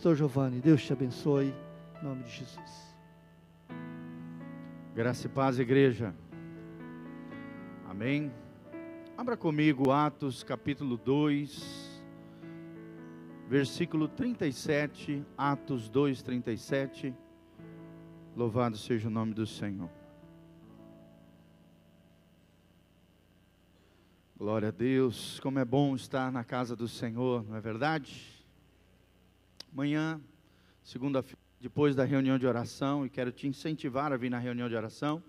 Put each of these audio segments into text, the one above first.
pastor Giovanni. Deus te abençoe, em nome de Jesus. Graça e paz, igreja. Amém. Abra comigo Atos capítulo 2, versículo 37, Atos 2, 37. Louvado seja o nome do Senhor. Glória a Deus, como é bom estar na casa do Senhor, não é verdade? Amanhã, segunda-feira, depois da reunião de oração, e quero te incentivar a vir na reunião de oração,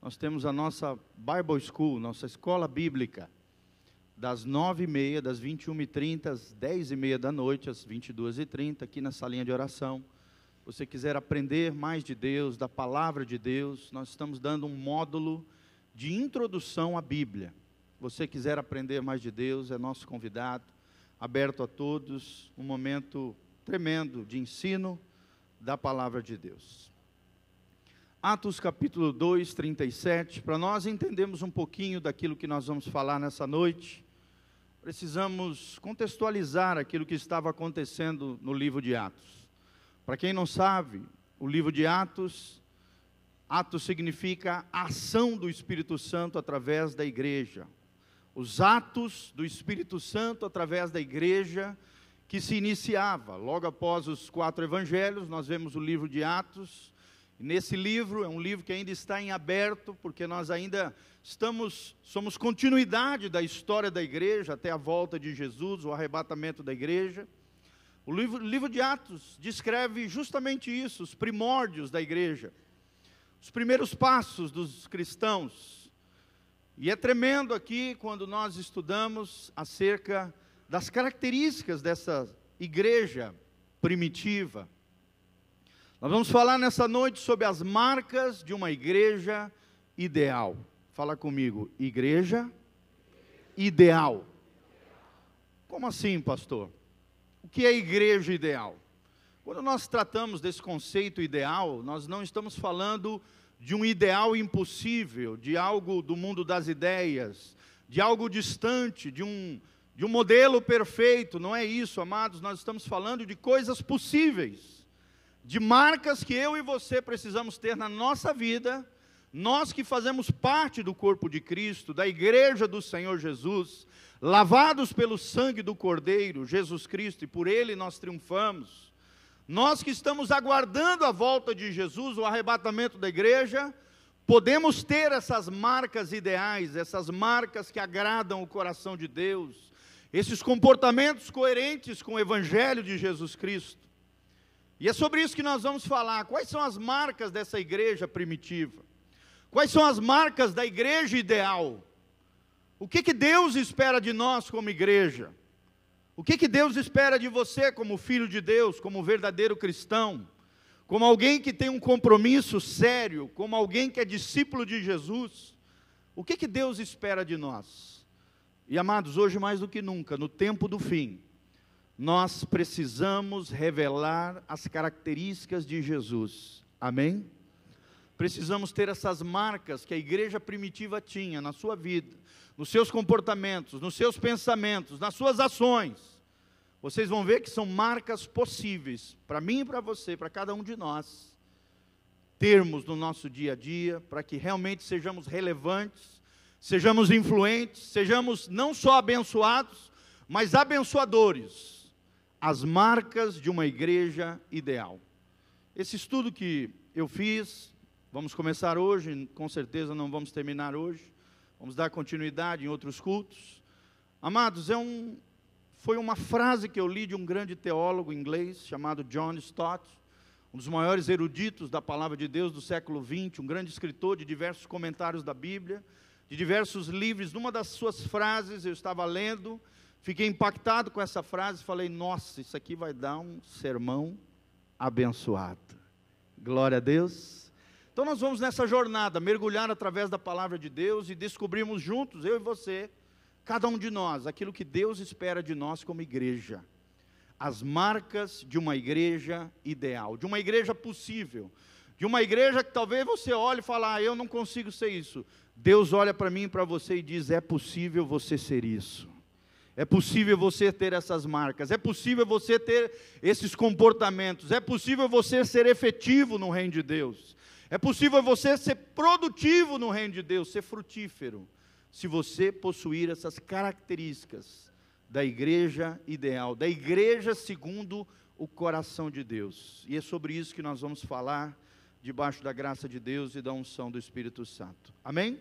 nós temos a nossa Bible School, nossa escola bíblica, das 9h30, das 21h30, às 10h30 da noite, às 22h30, aqui na salinha de oração. Se você quiser aprender mais de Deus, da palavra de Deus, nós estamos dando um módulo de introdução à Bíblia. Se você quiser aprender mais de Deus, é nosso convidado, aberto a todos, um momento tremendo de ensino da palavra de Deus. Atos capítulo 2, 37, para nós entendermos um pouquinho daquilo que nós vamos falar nessa noite, precisamos contextualizar aquilo que estava acontecendo no livro de Atos. Para quem não sabe, o livro de Atos, Atos significa a ação do Espírito Santo através da igreja. Os atos do Espírito Santo através da igreja que se iniciava. Logo após os 4 evangelhos, nós vemos o livro de Atos. E nesse livro, é um livro que ainda está em aberto, porque nós ainda somos continuidade da história da igreja, até a volta de Jesus, o arrebatamento da igreja. O livro de Atos descreve justamente isso, os primórdios da igreja, os primeiros passos dos cristãos. E é tremendo aqui quando nós estudamos acerca das características dessa igreja primitiva. Nós vamos falar nessa noite sobre as marcas de uma igreja ideal. Fala comigo, igreja ideal. Como assim, pastor? O que é igreja ideal? Quando nós tratamos desse conceito ideal, nós não estamos falando de um ideal impossível, de algo do mundo das ideias, de algo distante, de um modelo perfeito. Não é isso, amados, nós estamos falando de coisas possíveis, de marcas que eu e você precisamos ter na nossa vida, nós que fazemos parte do corpo de Cristo, da igreja do Senhor Jesus, lavados pelo sangue do Cordeiro, Jesus Cristo, e por Ele nós triunfamos. Nós que estamos aguardando a volta de Jesus, o arrebatamento da igreja, podemos ter essas marcas ideais, essas marcas que agradam o coração de Deus, esses comportamentos coerentes com o Evangelho de Jesus Cristo. E é sobre isso que nós vamos falar. Quais são as marcas dessa igreja primitiva? Quais são as marcas da igreja ideal? O que Deus espera de nós como igreja? O que Deus espera de você como filho de Deus, como verdadeiro cristão? Como alguém que tem um compromisso sério, como alguém que é discípulo de Jesus? O que Deus espera de nós? E amados, hoje mais do que nunca, no tempo do fim, nós precisamos revelar as características de Jesus, amém? Precisamos ter essas marcas que a igreja primitiva tinha na sua vida, nos seus comportamentos, nos seus pensamentos, nas suas ações. Vocês vão ver que são marcas possíveis, para mim e para você, para cada um de nós, termos no nosso dia a dia, para que realmente sejamos relevantes, sejamos influentes, sejamos não só abençoados, mas abençoadores. As marcas de uma igreja ideal. Esse estudo que eu fiz, vamos começar hoje, com certeza não vamos terminar hoje, vamos dar continuidade em outros cultos. Amados, foi uma frase que eu li de um grande teólogo inglês, chamado John Stott, um dos maiores eruditos da palavra de Deus do século XX, um grande escritor de diversos comentários da Bíblia, de diversos livros. Numa das suas frases, eu estava lendo, fiquei impactado com essa frase, falei, nossa, isso aqui vai dar um sermão abençoado. Glória a Deus. Então nós vamos nessa jornada, mergulhar através da palavra de Deus e descobrirmos juntos, eu e você, cada um de nós, aquilo que Deus espera de nós como igreja. As marcas de uma igreja ideal, de uma igreja possível, de uma igreja que talvez você olhe e fale, eu não consigo ser isso. Deus olha para mim e para você e diz, é possível você ser isso. É possível você ter essas marcas, é possível você ter esses comportamentos, é possível você ser efetivo no reino de Deus, é possível você ser produtivo no reino de Deus, ser frutífero, se você possuir essas características da igreja ideal, da igreja segundo o coração de Deus. E é sobre isso que nós vamos falar, debaixo da graça de Deus e da unção do Espírito Santo. Amém?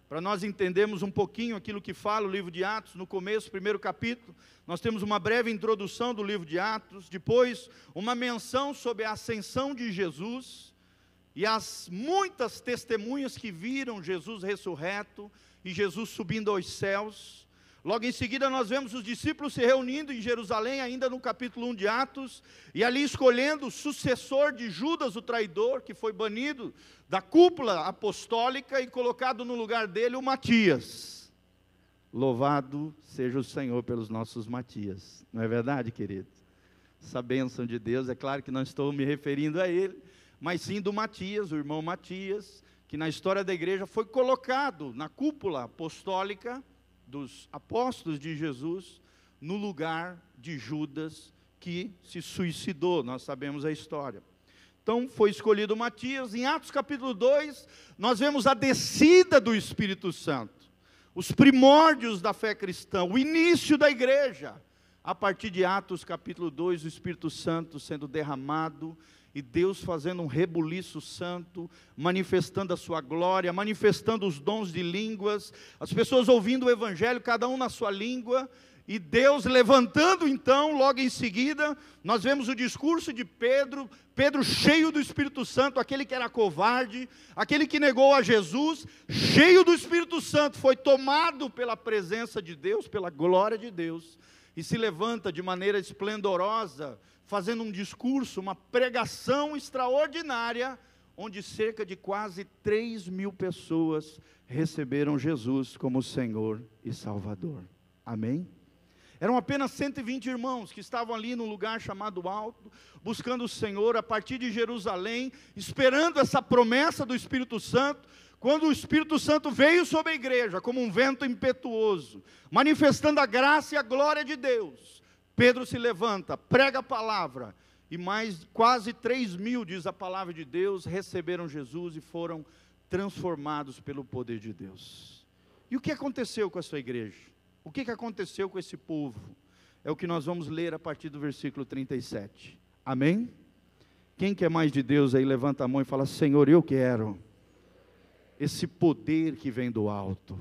Para nós entendermos um pouquinho aquilo que fala o livro de Atos, no começo, primeiro capítulo, nós temos uma breve introdução do livro de Atos, depois uma menção sobre a ascensão de Jesus, e as muitas testemunhas que viram Jesus ressurreto, e Jesus subindo aos céus. Logo em seguida nós vemos os discípulos se reunindo em Jerusalém, ainda no capítulo 1 de Atos, e ali escolhendo o sucessor de Judas, o traidor, que foi banido da cúpula apostólica e colocado no lugar dele o Matias. Louvado seja o Senhor pelos nossos Matias, não é verdade, querido? Essa bênção de Deus, é claro que não estou me referindo a ele, mas sim do Matias, o irmão Matias, que na história da igreja foi colocado na cúpula apostólica dos apóstolos de Jesus, no lugar de Judas, que se suicidou. Nós sabemos a história. Então foi escolhido Matias. Em Atos capítulo 2, nós vemos a descida do Espírito Santo, os primórdios da fé cristã, o início da igreja. A partir de Atos capítulo 2, o Espírito Santo sendo derramado, e Deus fazendo um rebuliço santo, manifestando a sua glória, manifestando os dons de línguas, as pessoas ouvindo o Evangelho, cada um na sua língua, e Deus levantando então, logo em seguida, nós vemos o discurso de Pedro, Pedro cheio do Espírito Santo, aquele que era covarde, aquele que negou a Jesus, cheio do Espírito Santo, foi tomado pela presença de Deus, pela glória de Deus, e se levanta de maneira esplendorosa, fazendo um discurso, uma pregação extraordinária, onde cerca de quase 3.000 pessoas receberam Jesus como Senhor e Salvador. Amém? Eram apenas 120 irmãos que estavam ali no lugar chamado Alto, buscando o Senhor a partir de Jerusalém, esperando essa promessa do Espírito Santo, quando o Espírito Santo veio sobre a igreja como um vento impetuoso, manifestando a graça e a glória de Deus. Pedro se levanta, prega a palavra, e mais quase 3.000, diz a palavra de Deus, receberam Jesus e foram transformados pelo poder de Deus. E o que aconteceu com a sua igreja? O que aconteceu com esse povo? É o que nós vamos ler a partir do versículo 37. Amém? Quem quer mais de Deus aí, levanta a mão e fala: Senhor, eu quero esse poder que vem do alto,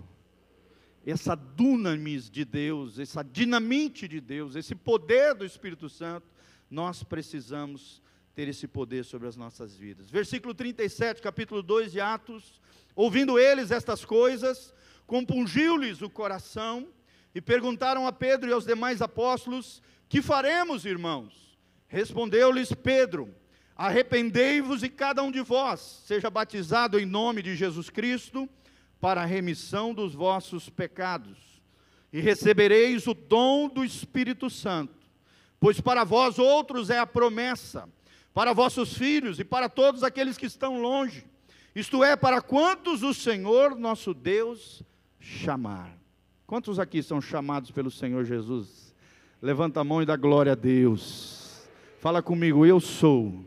essa dunamis de Deus, essa dinamite de Deus, esse poder do Espírito Santo. Nós precisamos ter esse poder sobre as nossas vidas. Versículo 37, capítulo 2 de Atos: ouvindo eles estas coisas, compungiu-lhes o coração, e perguntaram a Pedro e aos demais apóstolos: que faremos, irmãos? Respondeu-lhes Pedro: arrependei-vos e cada um de vós seja batizado em nome de Jesus Cristo, para a remissão dos vossos pecados, e recebereis o dom do Espírito Santo, pois para vós outros é a promessa, para vossos filhos e para todos aqueles que estão longe, isto é, para quantos o Senhor nosso Deus chamar. Quantos aqui são chamados pelo Senhor Jesus? Levanta a mão e dá glória a Deus. Fala comigo: eu sou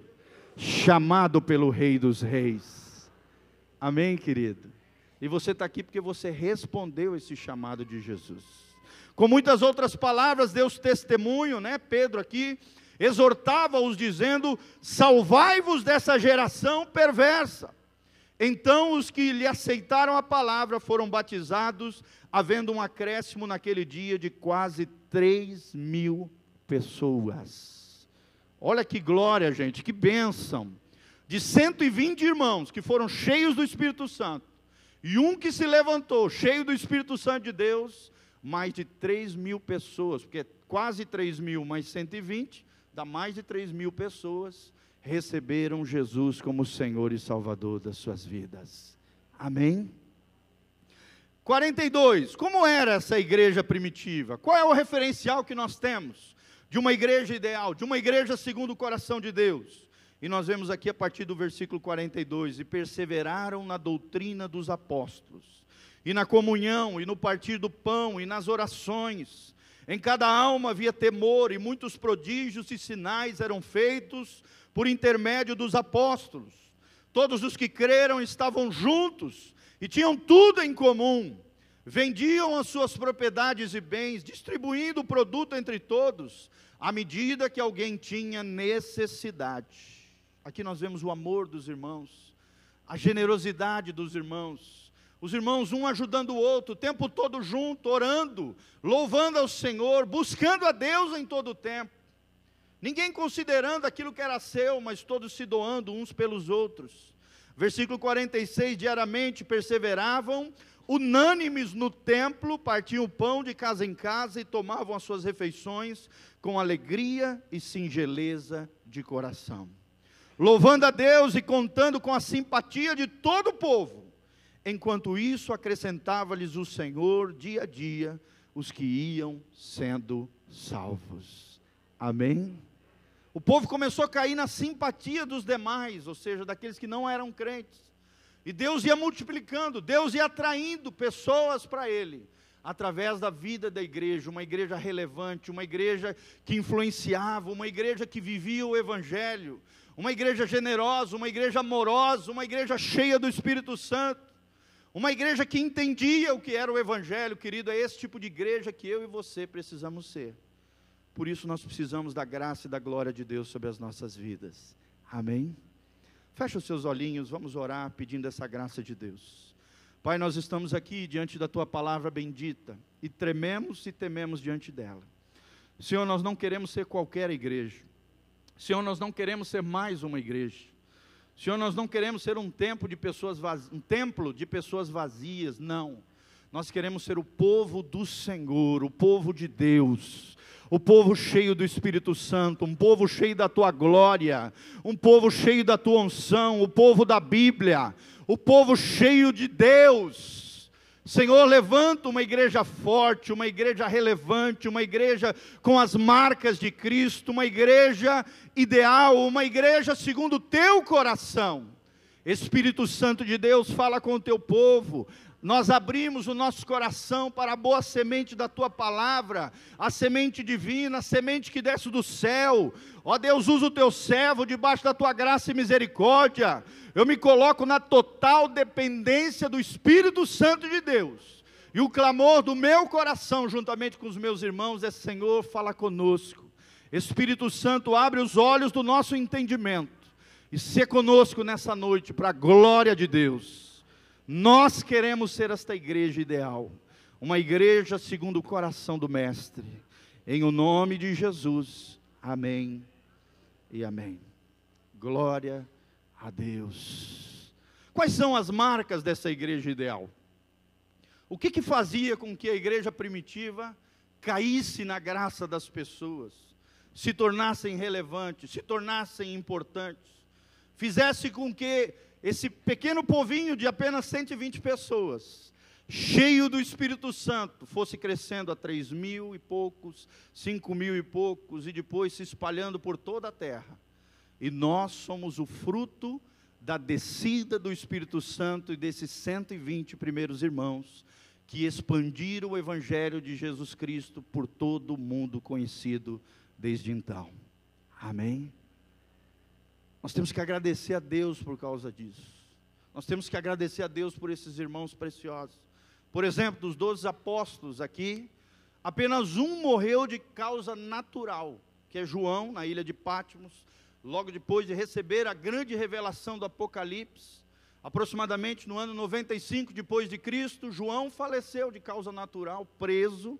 chamado pelo Rei dos Reis. Amém, querido? E você está aqui porque você respondeu esse chamado de Jesus. Com muitas outras palavras, Deus testemunho, né? Pedro aqui exortava-os dizendo: salvai-vos dessa geração perversa. Então os que lhe aceitaram a palavra foram batizados, havendo um acréscimo naquele dia de quase 3.000 pessoas. Olha que glória, gente, que bênção. De 120 irmãos que foram cheios do Espírito Santo, e um que se levantou, cheio do Espírito Santo de Deus, mais de 3.000 pessoas, porque quase 3.000 mais 120, dá mais de 3.000 pessoas, receberam Jesus como Senhor e Salvador das suas vidas. Amém? 42, como era essa igreja primitiva? Qual é o referencial que nós temos de uma igreja ideal, de uma igreja segundo o coração de Deus? E nós vemos aqui a partir do versículo 42, e perseveraram na doutrina dos apóstolos, e na comunhão, e no partir do pão, e nas orações, Em cada alma havia temor, e muitos prodígios e sinais eram feitos por intermédio dos apóstolos. Todos os que creram estavam juntos e tinham tudo em comum. Vendiam as suas propriedades e bens, distribuindo o produto entre todos, à medida que alguém tinha necessidade. Aqui nós vemos o amor dos irmãos, a generosidade dos irmãos. Os irmãos um ajudando o outro, o tempo todo junto, orando, louvando ao Senhor, buscando a Deus em todo o tempo. Ninguém considerando aquilo que era seu, mas todos se doando uns pelos outros. Versículo 46, diariamente perseveravam, unânimes no templo, partiam o pão de casa em casa e tomavam as suas refeições com alegria e singeleza de coração. Louvando a Deus e contando com a simpatia de todo o povo. Enquanto isso, acrescentava-lhes o Senhor, dia a dia, os que iam sendo salvos. Amém? O povo começou a cair na simpatia dos demais, ou seja, daqueles que não eram crentes. E Deus ia multiplicando, Deus ia atraindo pessoas para Ele, através da vida da igreja, uma igreja relevante, uma igreja que influenciava, uma igreja que vivia o Evangelho, uma igreja generosa, uma igreja amorosa, uma igreja cheia do Espírito Santo, uma igreja que entendia o que era o Evangelho. Querido, é esse tipo de igreja que eu e você precisamos ser. Por isso nós precisamos da graça e da glória de Deus sobre as nossas vidas. Amém? Fecha os seus olhinhos, vamos orar pedindo essa graça de Deus. Pai, nós estamos aqui diante da Tua palavra bendita, e trememos e tememos diante dela. Senhor, nós não queremos ser qualquer igreja. Senhor, nós não queremos ser mais uma igreja. Senhor, nós não queremos ser um templo de pessoas vazias, não. Nós queremos ser o povo do Senhor, o povo de Deus, o povo cheio do Espírito Santo, um povo cheio da Tua glória, um povo cheio da Tua unção, o povo da Bíblia, o povo cheio de Deus. Senhor, levanta uma igreja forte, uma igreja relevante, uma igreja com as marcas de Cristo, uma igreja ideal, uma igreja segundo o Teu coração. Espírito Santo de Deus, fala com o Teu povo. Nós abrimos o nosso coração para a boa semente da Tua palavra, a semente divina, a semente que desce do céu. Ó Deus, usa o Teu servo debaixo da Tua graça e misericórdia. Eu me coloco na total dependência do Espírito Santo de Deus. E o clamor do meu coração, juntamente com os meus irmãos, é: Senhor, fala conosco. Espírito Santo, abre os olhos do nosso entendimento e se conosco nessa noite, para a glória de Deus. Nós queremos ser esta igreja ideal, uma igreja segundo o coração do Mestre, em o nome de Jesus, amém e amém. Glória a Deus. Quais são as marcas dessa igreja ideal? O que fazia com que a igreja primitiva caísse na graça das pessoas, se tornassem relevantes, se tornassem importantes, fizesse com que esse pequeno povinho de apenas 120 pessoas, cheio do Espírito Santo, fosse crescendo a 3.000 e poucos, 5.000 e poucos, e depois se espalhando por toda a terra. E nós somos o fruto da descida do Espírito Santo e desses 120 primeiros irmãos, que expandiram o Evangelho de Jesus Cristo por todo o mundo conhecido desde então. Amém? Nós temos que agradecer a Deus por causa disso. Nós temos que agradecer a Deus por esses irmãos preciosos. Por exemplo, dos 12 apóstolos aqui, apenas um morreu de causa natural, que é João, na ilha de Patmos, logo depois de receber a grande revelação do Apocalipse. Aproximadamente no ano 95 depois de Cristo, João faleceu de causa natural, preso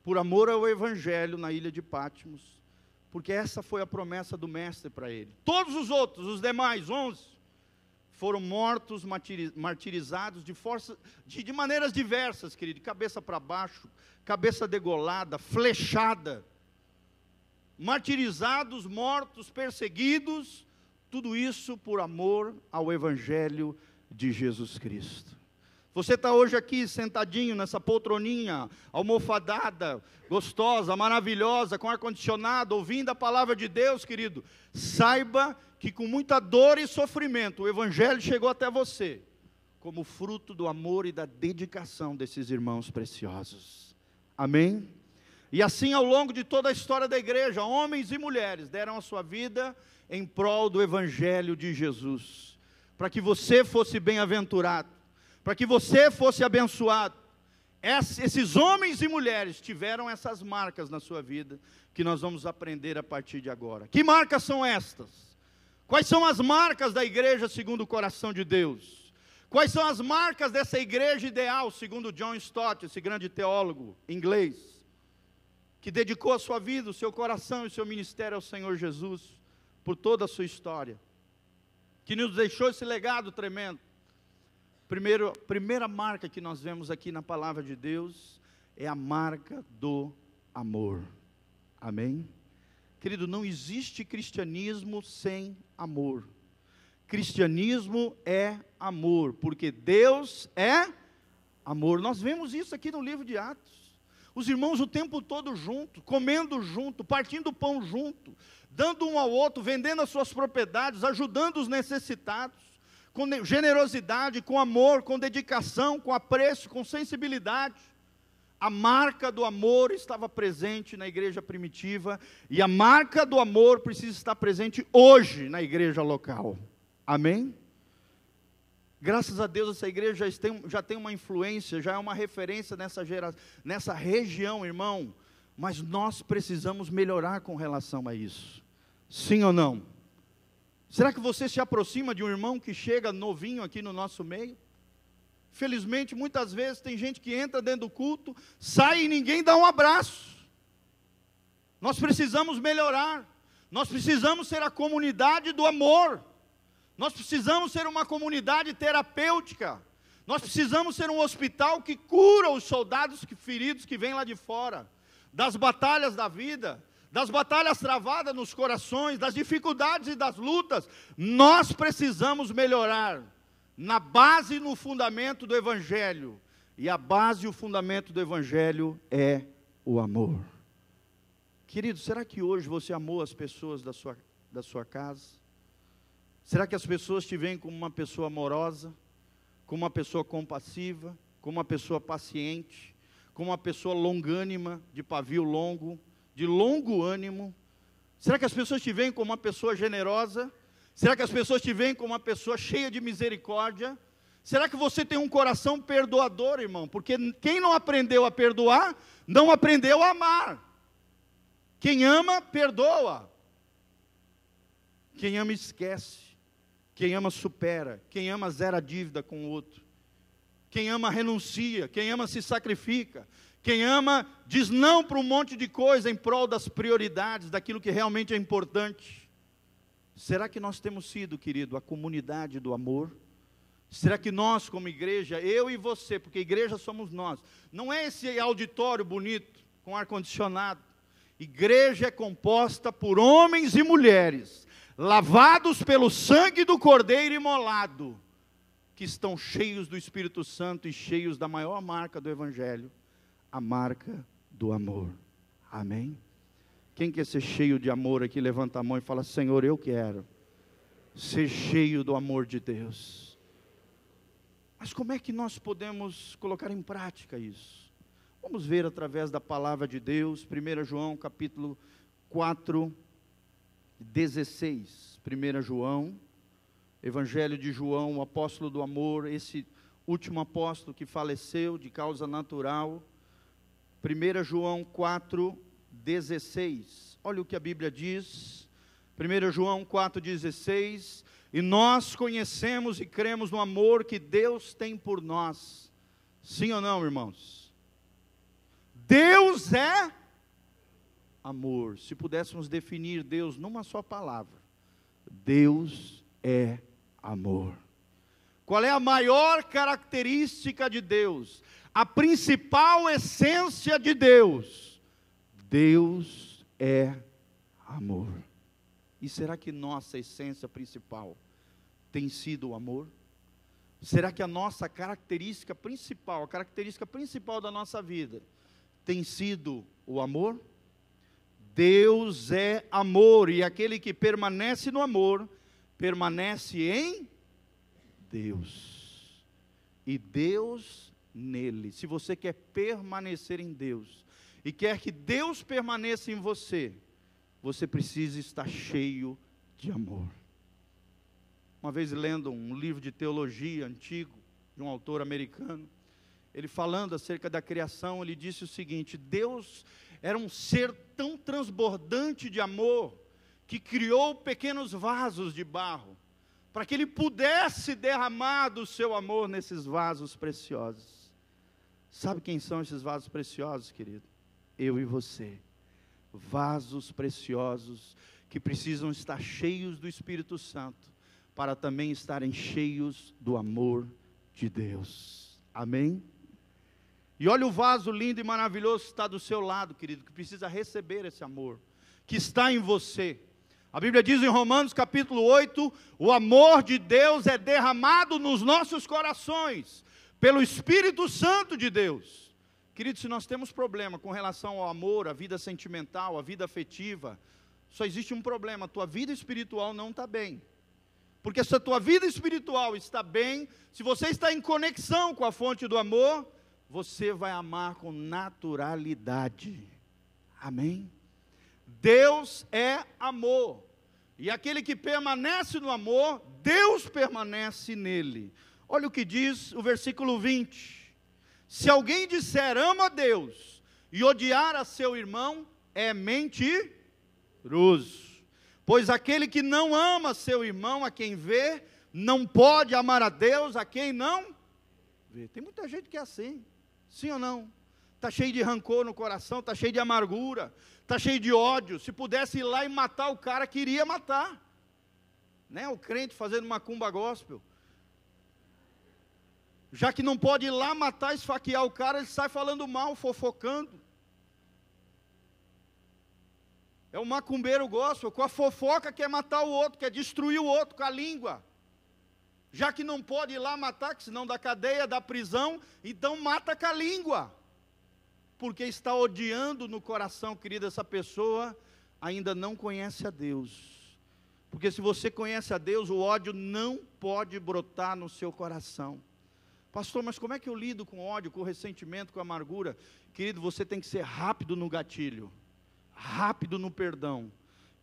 por amor ao Evangelho na ilha de Patmos, porque essa foi a promessa do Mestre para ele. Todos os outros, os demais 11, foram mortos, martirizados de maneiras diversas, querido, de cabeça para baixo, cabeça degolada, flechada, martirizados, mortos, perseguidos, tudo isso por amor ao Evangelho de Jesus Cristo. Você está hoje aqui sentadinho nessa poltroninha, almofadada, gostosa, maravilhosa, com ar-condicionado, ouvindo a palavra de Deus, querido. Saiba que com muita dor e sofrimento, o Evangelho chegou até você, como fruto do amor e da dedicação desses irmãos preciosos. Amém? E assim, ao longo de toda a história da igreja, homens e mulheres deram a sua vida em prol do Evangelho de Jesus, para que você fosse bem-aventurado, para que você fosse abençoado. Esses homens e mulheres tiveram essas marcas na sua vida, que nós vamos aprender a partir de agora. Que marcas são estas? Quais são as marcas da igreja segundo o coração de Deus? Quais são as marcas dessa igreja ideal, segundo John Stott, esse grande teólogo inglês, que dedicou a sua vida, o seu coração e o seu ministério ao Senhor Jesus, por toda a sua história, que nos deixou esse legado tremendo. Primeira marca que nós vemos aqui na palavra de Deus, é a marca do amor. Amém? Querido, não existe cristianismo sem amor. Cristianismo é amor, porque Deus é amor. Nós vemos isso aqui no livro de Atos. Os irmãos o tempo todo junto, comendo junto, partindo pão junto, dando um ao outro, vendendo as suas propriedades, ajudando os necessitados, com generosidade, com amor, com dedicação, com apreço, com sensibilidade. A marca do amor estava presente na igreja primitiva, e a marca do amor precisa estar presente hoje na igreja local. Amém? Graças a Deus essa igreja já tem uma influência, já é uma referência nessa região, irmão, mas nós precisamos melhorar com relação a isso. Sim ou não? Será que você se aproxima de um irmão que chega novinho aqui no nosso meio? Felizmente, muitas vezes tem gente que entra dentro do culto, sai e ninguém dá um abraço. Nós precisamos melhorar, nós precisamos ser a comunidade do amor, nós precisamos ser uma comunidade terapêutica, nós precisamos ser um hospital que cura os soldados feridos que vêm lá de fora, das batalhas da vida, das batalhas travadas nos corações, das dificuldades e das lutas. Nós precisamos melhorar na base e no fundamento do Evangelho, e a base e o fundamento do Evangelho é o amor. Querido, será que hoje você amou as pessoas da sua casa? Será que as pessoas te veem como uma pessoa amorosa, como uma pessoa compassiva, como uma pessoa paciente, como uma pessoa longânima, de pavio longo, de longo ânimo? Será que as pessoas te veem como uma pessoa generosa? Será que as pessoas te veem como uma pessoa cheia de misericórdia? Será que você tem um coração perdoador, irmão? Porque quem não aprendeu a perdoar, não aprendeu a amar. Quem ama, perdoa. Quem ama, esquece. Quem ama, supera. Quem ama, zera a dívida com o outro. Quem ama, renuncia. Quem ama, se sacrifica. Quem ama, diz não para um monte de coisa em prol das prioridades, daquilo que realmente é importante. Será que nós temos sido, querido, a comunidade do amor? Será que nós, como igreja, eu e você, porque igreja somos nós, não é esse auditório bonito, com ar-condicionado. Igreja é composta por homens e mulheres, lavados pelo sangue do Cordeiro imolado, que estão cheios do Espírito Santo e cheios da maior marca do Evangelho, a marca do amor. Amém? Quem quer ser cheio de amor aqui, levanta a mão e fala: Senhor, eu quero ser cheio do amor de Deus. Mas como é que nós podemos colocar em prática isso? Vamos ver através da palavra de Deus, 1 João capítulo 4, 16. 1 João, Evangelho de João, o apóstolo do amor, esse último apóstolo que faleceu de causa natural. 1 João 4, 16, olha o que a Bíblia diz, 1 João 4,16, e nós conhecemos e cremos no amor que Deus tem por nós. Sim ou não, irmãos? Deus é amor. Se pudéssemos definir Deus numa só palavra, Deus é amor. Qual é a maior característica de Deus? A principal essência de Deus? Deus é amor. E será que nossa essência principal tem sido o amor? Será que a nossa característica principal, a característica principal da nossa vida, tem sido o amor? Deus é amor, e aquele que permanece no amor, permanece em Deus, e Deus nele. Se você quer permanecer em Deus, e quer que Deus permaneça em você, você precisa estar cheio de amor. Uma vez lendo um livro de teologia antigo, de um autor americano, ele falando acerca da criação, ele disse o seguinte: Deus era um ser tão transbordante de amor, que criou pequenos vasos de barro, para que Ele pudesse derramar do seu amor nesses vasos preciosos. Sabe quem são esses vasos preciosos, querido? Eu e você. Vasos preciosos, que precisam estar cheios do Espírito Santo, para também estarem cheios do amor de Deus. Amém? E olha o vaso lindo e maravilhoso que está do seu lado, querido, que precisa receber esse amor, que está em você. A Bíblia diz em Romanos capítulo 8, o amor de Deus é derramado nos nossos corações, pelo Espírito Santo de Deus. Querido, se nós temos problema com relação ao amor, à vida sentimental, à vida afetiva, só existe um problema: a tua vida espiritual não está bem. Porque se a tua vida espiritual está bem, se você está em conexão com a fonte do amor, você vai amar com naturalidade. Amém? Deus é amor, e aquele que permanece no amor, Deus permanece nele. Olha o que diz o versículo 20: se alguém disser ama a Deus, e odiar a seu irmão, é mentiroso. Pois aquele que não ama seu irmão a quem vê, não pode amar a Deus a quem não vê. Tem muita gente que é assim, sim ou não? Está cheio de rancor no coração, está cheio de amargura, está cheio de ódio. Se pudesse ir lá e matar o cara, queria matar, né? O crente fazendo macumba gospel, já que não pode ir lá matar, esfaquear o cara, ele sai falando mal, fofocando. É o macumbeiro gospel, com a fofoca quer matar o outro, quer destruir o outro com a língua. Já que não pode ir lá matar, que senão da cadeia, da prisão, então mata com a língua. Porque está odiando no coração, querida, essa pessoa ainda não conhece a Deus. Porque se você conhece a Deus, o ódio não pode brotar no seu coração. Pastor, mas como é que eu lido com ódio, com ressentimento, com amargura? Querido, você tem que ser rápido no gatilho, rápido no perdão,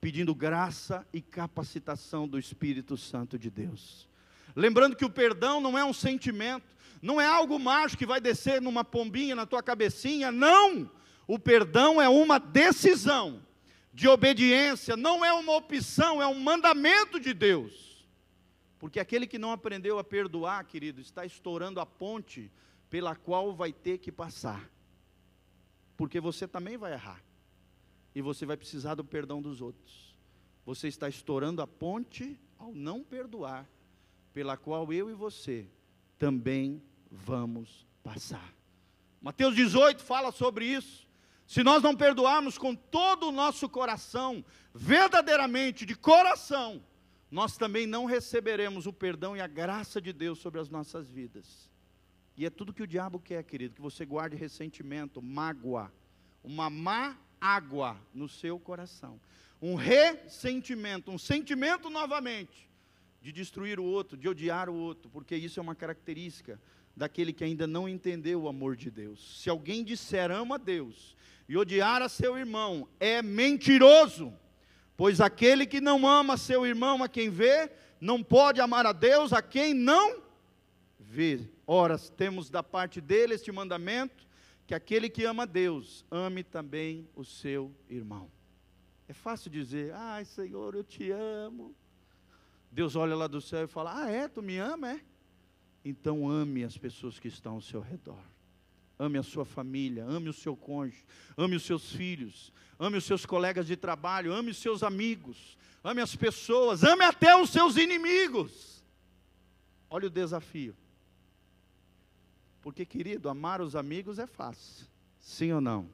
pedindo graça e capacitação do Espírito Santo de Deus. Lembrando que o perdão não é um sentimento, não é algo mágico que vai descer numa pombinha na tua cabecinha, não! O perdão é uma decisão de obediência, não é uma opção, é um mandamento de Deus. Porque aquele que não aprendeu a perdoar, querido, está estourando a ponte pela qual vai ter que passar. Porque você também vai errar. E você vai precisar do perdão dos outros. Você está estourando a ponte ao não perdoar, pela qual eu e você também vamos passar. Mateus 18 fala sobre isso. Se nós não perdoarmos com todo o nosso coração, verdadeiramente, de coração, nós também não receberemos o perdão e a graça de Deus sobre as nossas vidas. E é tudo que o diabo quer, querido, que você guarde ressentimento, mágoa, uma má água no seu coração, um ressentimento, um sentimento novamente, de destruir o outro, de odiar o outro, porque isso é uma característica daquele que ainda não entendeu o amor de Deus. Se alguém disser ama a Deus, e odiar a seu irmão, é mentiroso, pois aquele que não ama seu irmão a quem vê, não pode amar a Deus a quem não vê. Ora, temos da parte dele este mandamento, que aquele que ama a Deus, ame também o seu irmão. É fácil dizer, ai Senhor, eu te amo. Deus olha lá do céu e fala, tu me ama, é? Então ame as pessoas que estão ao seu redor. Ame a sua família, ame o seu cônjuge, ame os seus filhos, ame os seus colegas de trabalho, ame os seus amigos, ame as pessoas, ame até os seus inimigos. Olha o desafio. Porque, querido, amar os amigos é fácil, sim ou não?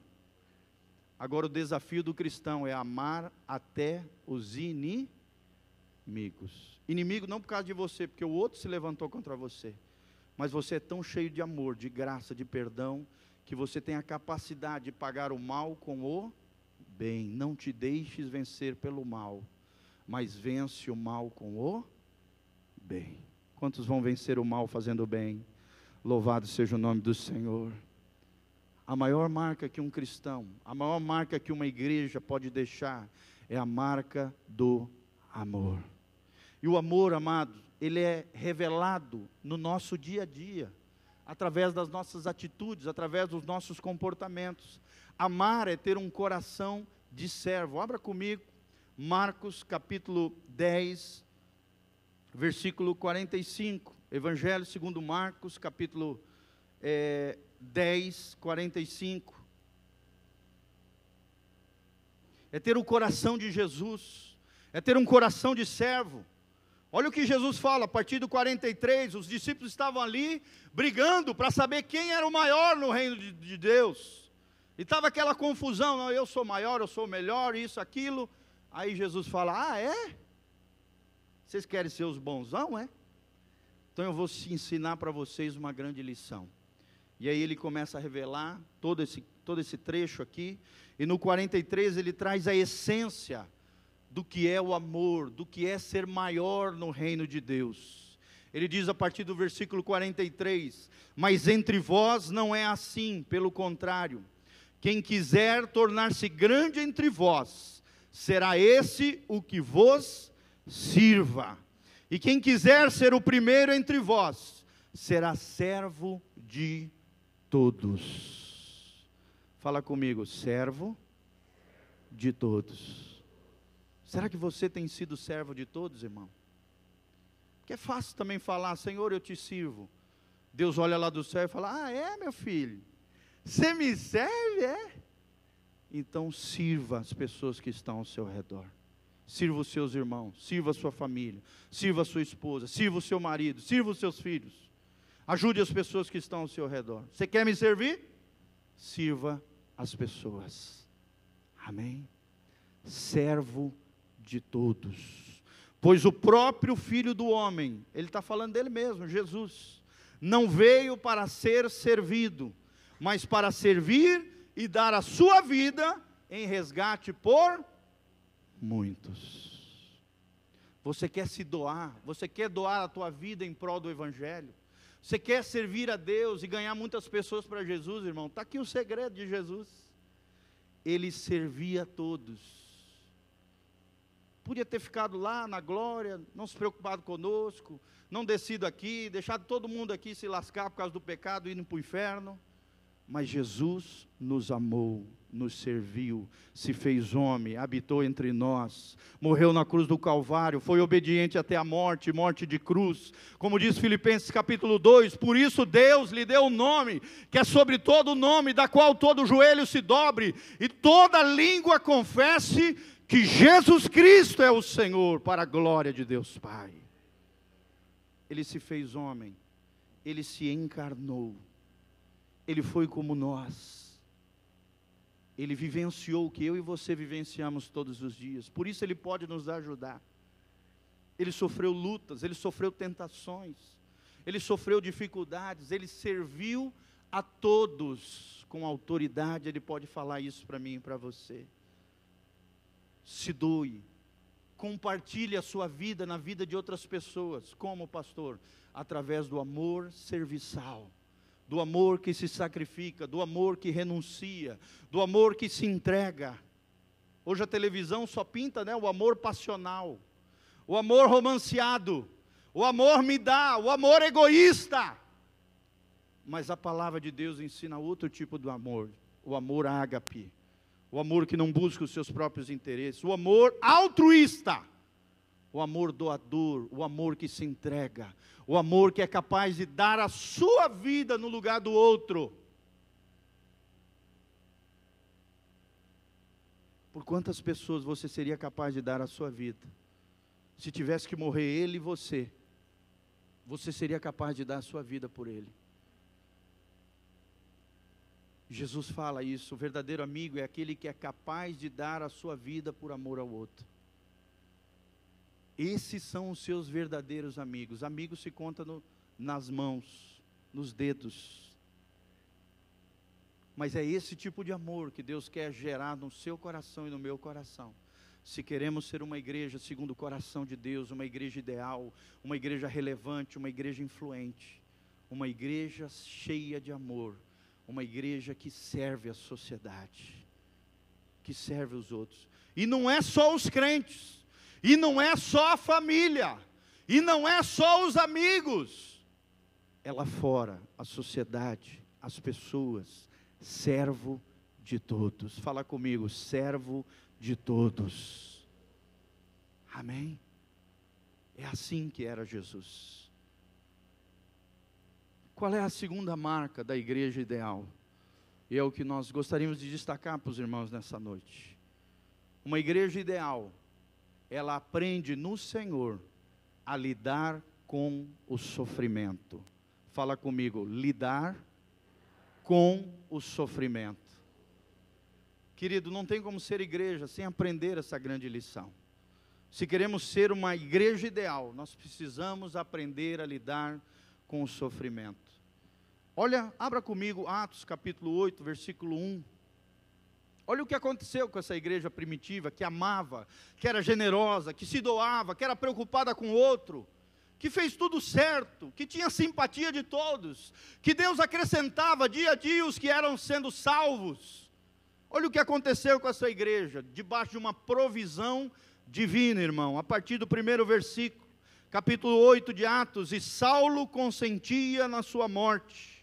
Agora o desafio do cristão é amar até os inimigos. Inimigo não por causa de você, porque o outro se levantou contra você, mas você é tão cheio de amor, de graça, de perdão, que você tem a capacidade de pagar o mal com o bem. Não te deixes vencer pelo mal, mas vence o mal com o bem. Quantos vão vencer o mal fazendo o bem? Louvado seja o nome do Senhor. a maior marca que um cristão, a maior marca que uma igreja pode deixar é a marca do amor. E o amor, amado, ele é revelado no nosso dia a dia, através das nossas atitudes, através dos nossos comportamentos. Amar é ter um coração de servo. Abra comigo, Marcos capítulo 10, versículo 45. Evangelho segundo Marcos, capítulo 10, 45. É ter o coração de Jesus, é ter um coração de servo. Olha o que Jesus fala, a partir do 43, os discípulos estavam ali, brigando para saber quem era o maior no reino de Deus. E estava aquela confusão, não, eu sou maior, eu sou melhor, isso, aquilo. Aí Jesus fala, é? Vocês querem ser os bonzão, é? Então eu vou ensinar para vocês uma grande lição. E aí ele começa a revelar todo esse trecho aqui. E no 43 ele traz a essência do que é o amor, do que é ser maior no reino de Deus. Ele diz a partir do versículo 43, mas entre vós não é assim, pelo contrário, quem quiser tornar-se grande entre vós, será esse o que vos sirva. E quem quiser ser o primeiro entre vós, será servo de todos. Fala comigo, servo de todos. Será que você tem sido servo de todos, irmão? Porque é fácil também falar, Senhor, eu te sirvo. Deus olha lá do céu e fala, é meu filho, você me serve, é? Então sirva as pessoas que estão ao seu redor. Sirva os seus irmãos, sirva a sua família, sirva a sua esposa, sirva o seu marido, sirva os seus filhos. Ajude as pessoas que estão ao seu redor. Você quer me servir? Sirva as pessoas. Amém? Servo de todos. Pois o próprio Filho do Homem, ele está falando dele mesmo, Jesus, não veio para ser servido, mas para servir e dar a sua vida em resgate por muitos. Você quer se doar? Você quer doar a tua vida em prol do Evangelho? Você quer servir a Deus e ganhar muitas pessoas para Jesus, irmão? Está aqui o segredo de Jesus. Ele servia a todos. Podia ter ficado lá na glória, não se preocupado conosco, não descido aqui, deixado todo mundo aqui se lascar por causa do pecado, indo para o inferno. Mas Jesus nos amou, nos serviu, se fez homem, habitou entre nós, morreu na cruz do Calvário, foi obediente até a morte, morte de cruz. Como diz Filipenses capítulo 2, por isso Deus lhe deu um nome, que é sobre todo nome, da qual todo joelho se dobre, e toda língua confesse que Jesus Cristo é o Senhor, para a glória de Deus Pai. Ele se fez homem, ele se encarnou, ele foi como nós, ele vivenciou o que eu e você vivenciamos todos os dias, por isso ele pode nos ajudar. Ele sofreu lutas, ele sofreu tentações, ele sofreu dificuldades, ele serviu a todos com autoridade. Ele pode falar isso para mim e para você. Se doe, compartilhe a sua vida na vida de outras pessoas. Como, pastor? Através do amor serviçal, do amor que se sacrifica, do amor que renuncia, do amor que se entrega. Hoje a televisão só pinta, o amor passional, o amor romanceado, o amor me dá, o amor egoísta. Mas a palavra de Deus ensina outro tipo de amor, o amor ágape. O amor que não busca os seus próprios interesses, o amor altruísta, o amor doador, o amor que se entrega, o amor que é capaz de dar a sua vida no lugar do outro. Por quantas pessoas você seria capaz de dar a sua vida? Se tivesse que morrer ele e você seria capaz de dar a sua vida por ele? Jesus fala isso, o verdadeiro amigo é aquele que é capaz de dar a sua vida por amor ao outro. Esses são os seus verdadeiros amigos. Amigos se contam nas mãos, nos dedos. Mas é esse tipo de amor que Deus quer gerar no seu coração e no meu coração. Se queremos ser uma igreja segundo o coração de Deus, uma igreja ideal, uma igreja relevante, uma igreja influente, uma igreja cheia de amor, uma igreja que serve a sociedade, que serve os outros. E não é só os crentes, e não é só a família, e não é só os amigos. É lá fora, a sociedade, as pessoas, servo de todos. Fala comigo, servo de todos. Amém? É assim que era Jesus. Qual é a segunda marca da igreja ideal? E é o que nós gostaríamos de destacar para os irmãos nessa noite. Uma igreja ideal, ela aprende no Senhor a lidar com o sofrimento. Fala comigo, lidar com o sofrimento. Querido, não tem como ser igreja sem aprender essa grande lição. Se queremos ser uma igreja ideal, nós precisamos aprender a lidar com o sofrimento. Olha, abra comigo Atos capítulo 8, versículo 1. Olha o que aconteceu com essa igreja primitiva, que amava, que era generosa, que se doava, que era preocupada com o outro, que fez tudo certo, que tinha simpatia de todos, que Deus acrescentava dia a dia os que eram sendo salvos. Olha o que aconteceu com essa igreja, debaixo de uma provisão divina, irmão, a partir do primeiro versículo, capítulo 8 de Atos. E Saulo consentia na sua morte.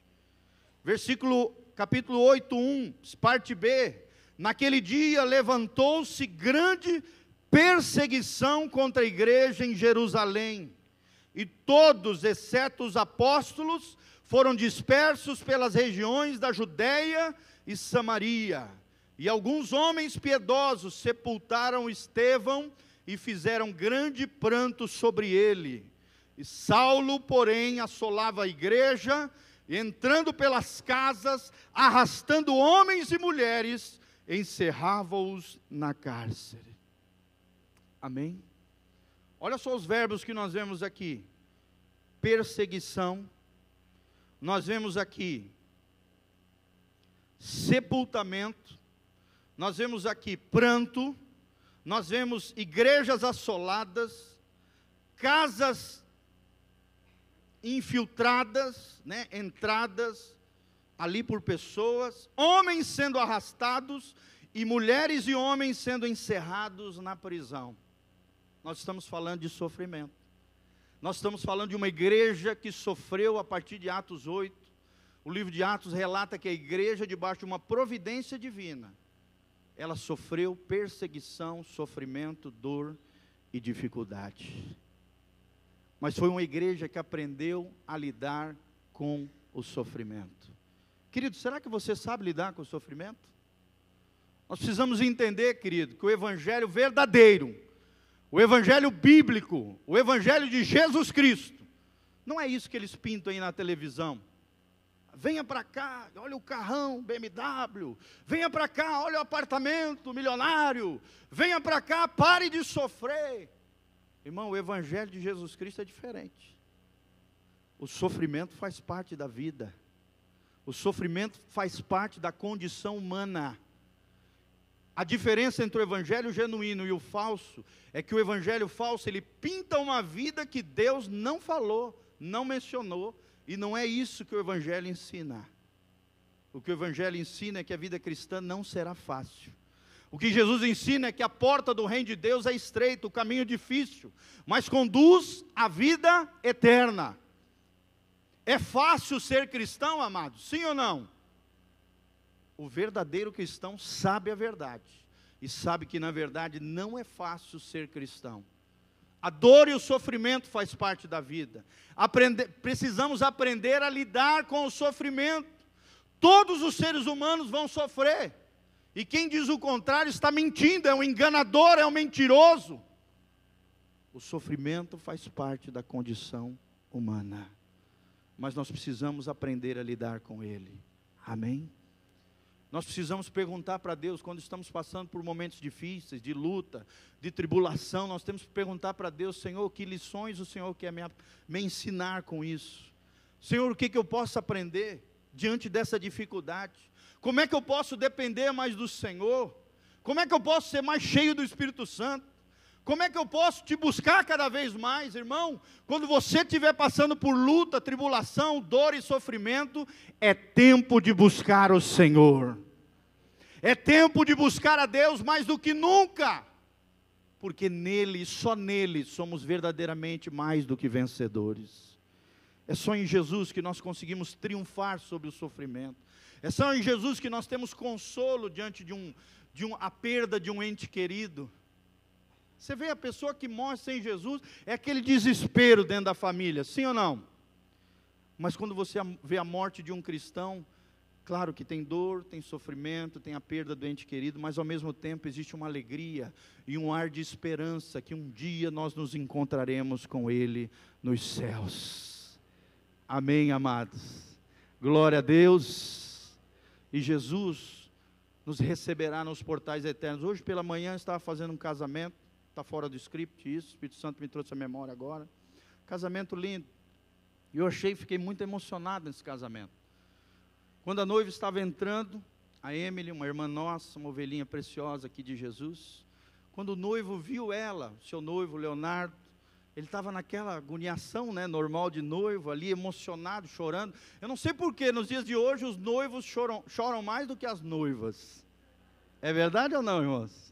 Capítulo 8, 1, parte B. Naquele dia levantou-se grande perseguição contra a igreja em Jerusalém, e todos, exceto os apóstolos, foram dispersos pelas regiões da Judéia e Samaria. E alguns homens piedosos sepultaram Estevão e fizeram grande pranto sobre ele. E Saulo, porém, assolava a igreja, entrando pelas casas, arrastando homens e mulheres, encerrava-os na cárcere. Amém? Olha só os verbos que nós vemos aqui: perseguição, nós vemos aqui sepultamento, nós vemos aqui pranto, nós vemos igrejas assoladas, casas infiltradas, entradas ali por pessoas, homens sendo arrastados e mulheres e homens sendo encerrados na prisão. Nós estamos falando de sofrimento. Nós estamos falando de uma igreja que sofreu a partir de Atos 8. O livro de Atos relata que a igreja, debaixo de uma providência divina, ela sofreu perseguição, sofrimento, dor e dificuldade. Mas foi uma igreja que aprendeu a lidar com o sofrimento. Querido, será que você sabe lidar com o sofrimento? Nós precisamos entender, querido, que o evangelho verdadeiro, o evangelho bíblico, o evangelho de Jesus Cristo, não é isso que eles pintam aí na televisão. Venha para cá, olha o carrão BMW, venha para cá, olha o apartamento milionário, venha para cá, pare de sofrer. Irmão, o evangelho de Jesus Cristo é diferente. O sofrimento faz parte da vida. O sofrimento faz parte da condição humana. A diferença entre o evangelho genuíno e o falso é que o evangelho falso, ele pinta uma vida que Deus não falou, não mencionou, e não é isso que o evangelho ensina. O que o evangelho ensina é que a vida cristã não será fácil. O que Jesus ensina é que a porta do reino de Deus é estreita, o caminho difícil, mas conduz à vida eterna. É fácil ser cristão, amados? Sim ou não? O verdadeiro cristão sabe a verdade, e sabe que na verdade não é fácil ser cristão. A dor e o sofrimento faz parte da vida. Precisamos aprender a lidar com o sofrimento. Todos os seres humanos vão sofrer. E quem diz o contrário está mentindo, é um enganador, é um mentiroso. O sofrimento faz parte da condição humana. Mas nós precisamos aprender a lidar com ele. Amém? Nós precisamos perguntar para Deus, quando estamos passando por momentos difíceis, de luta, de tribulação, nós temos que perguntar para Deus: Senhor, que lições o Senhor quer me ensinar com isso? Senhor, o que eu posso aprender diante dessa dificuldade? Como é que eu posso depender mais do Senhor? Como é que eu posso ser mais cheio do Espírito Santo? Como é que eu posso te buscar cada vez mais, irmão? Quando você estiver passando por luta, tribulação, dor e sofrimento, é tempo de buscar o Senhor. É tempo de buscar a Deus mais do que nunca. Porque nele, só nele, somos verdadeiramente mais do que vencedores. É só em Jesus que nós conseguimos triunfar sobre o sofrimento. É só em Jesus que nós temos consolo diante a perda de um ente querido. Você vê a pessoa que morre sem Jesus, é aquele desespero dentro da família, sim ou não? Mas quando você vê a morte de um cristão, claro que tem dor, tem sofrimento, tem a perda do ente querido, mas ao mesmo tempo existe uma alegria e um ar de esperança, que um dia nós nos encontraremos com Ele nos céus. Amém, amados? Glória a Deus. E Jesus nos receberá nos portais eternos. Hoje pela manhã eu estava fazendo um casamento, está fora do script isso, o Espírito Santo me trouxe a memória agora. Casamento lindo. E eu fiquei muito emocionado nesse casamento. Quando a noiva estava entrando, a Emily, uma irmã nossa, uma ovelhinha preciosa aqui de Jesus, quando o noivo viu ela, seu noivo Leonardo, ele estava naquela agoniação, né, normal de noivo, ali emocionado, chorando. Eu não sei porquê, nos dias de hoje os noivos choram mais do que as noivas. É verdade ou não, irmãos?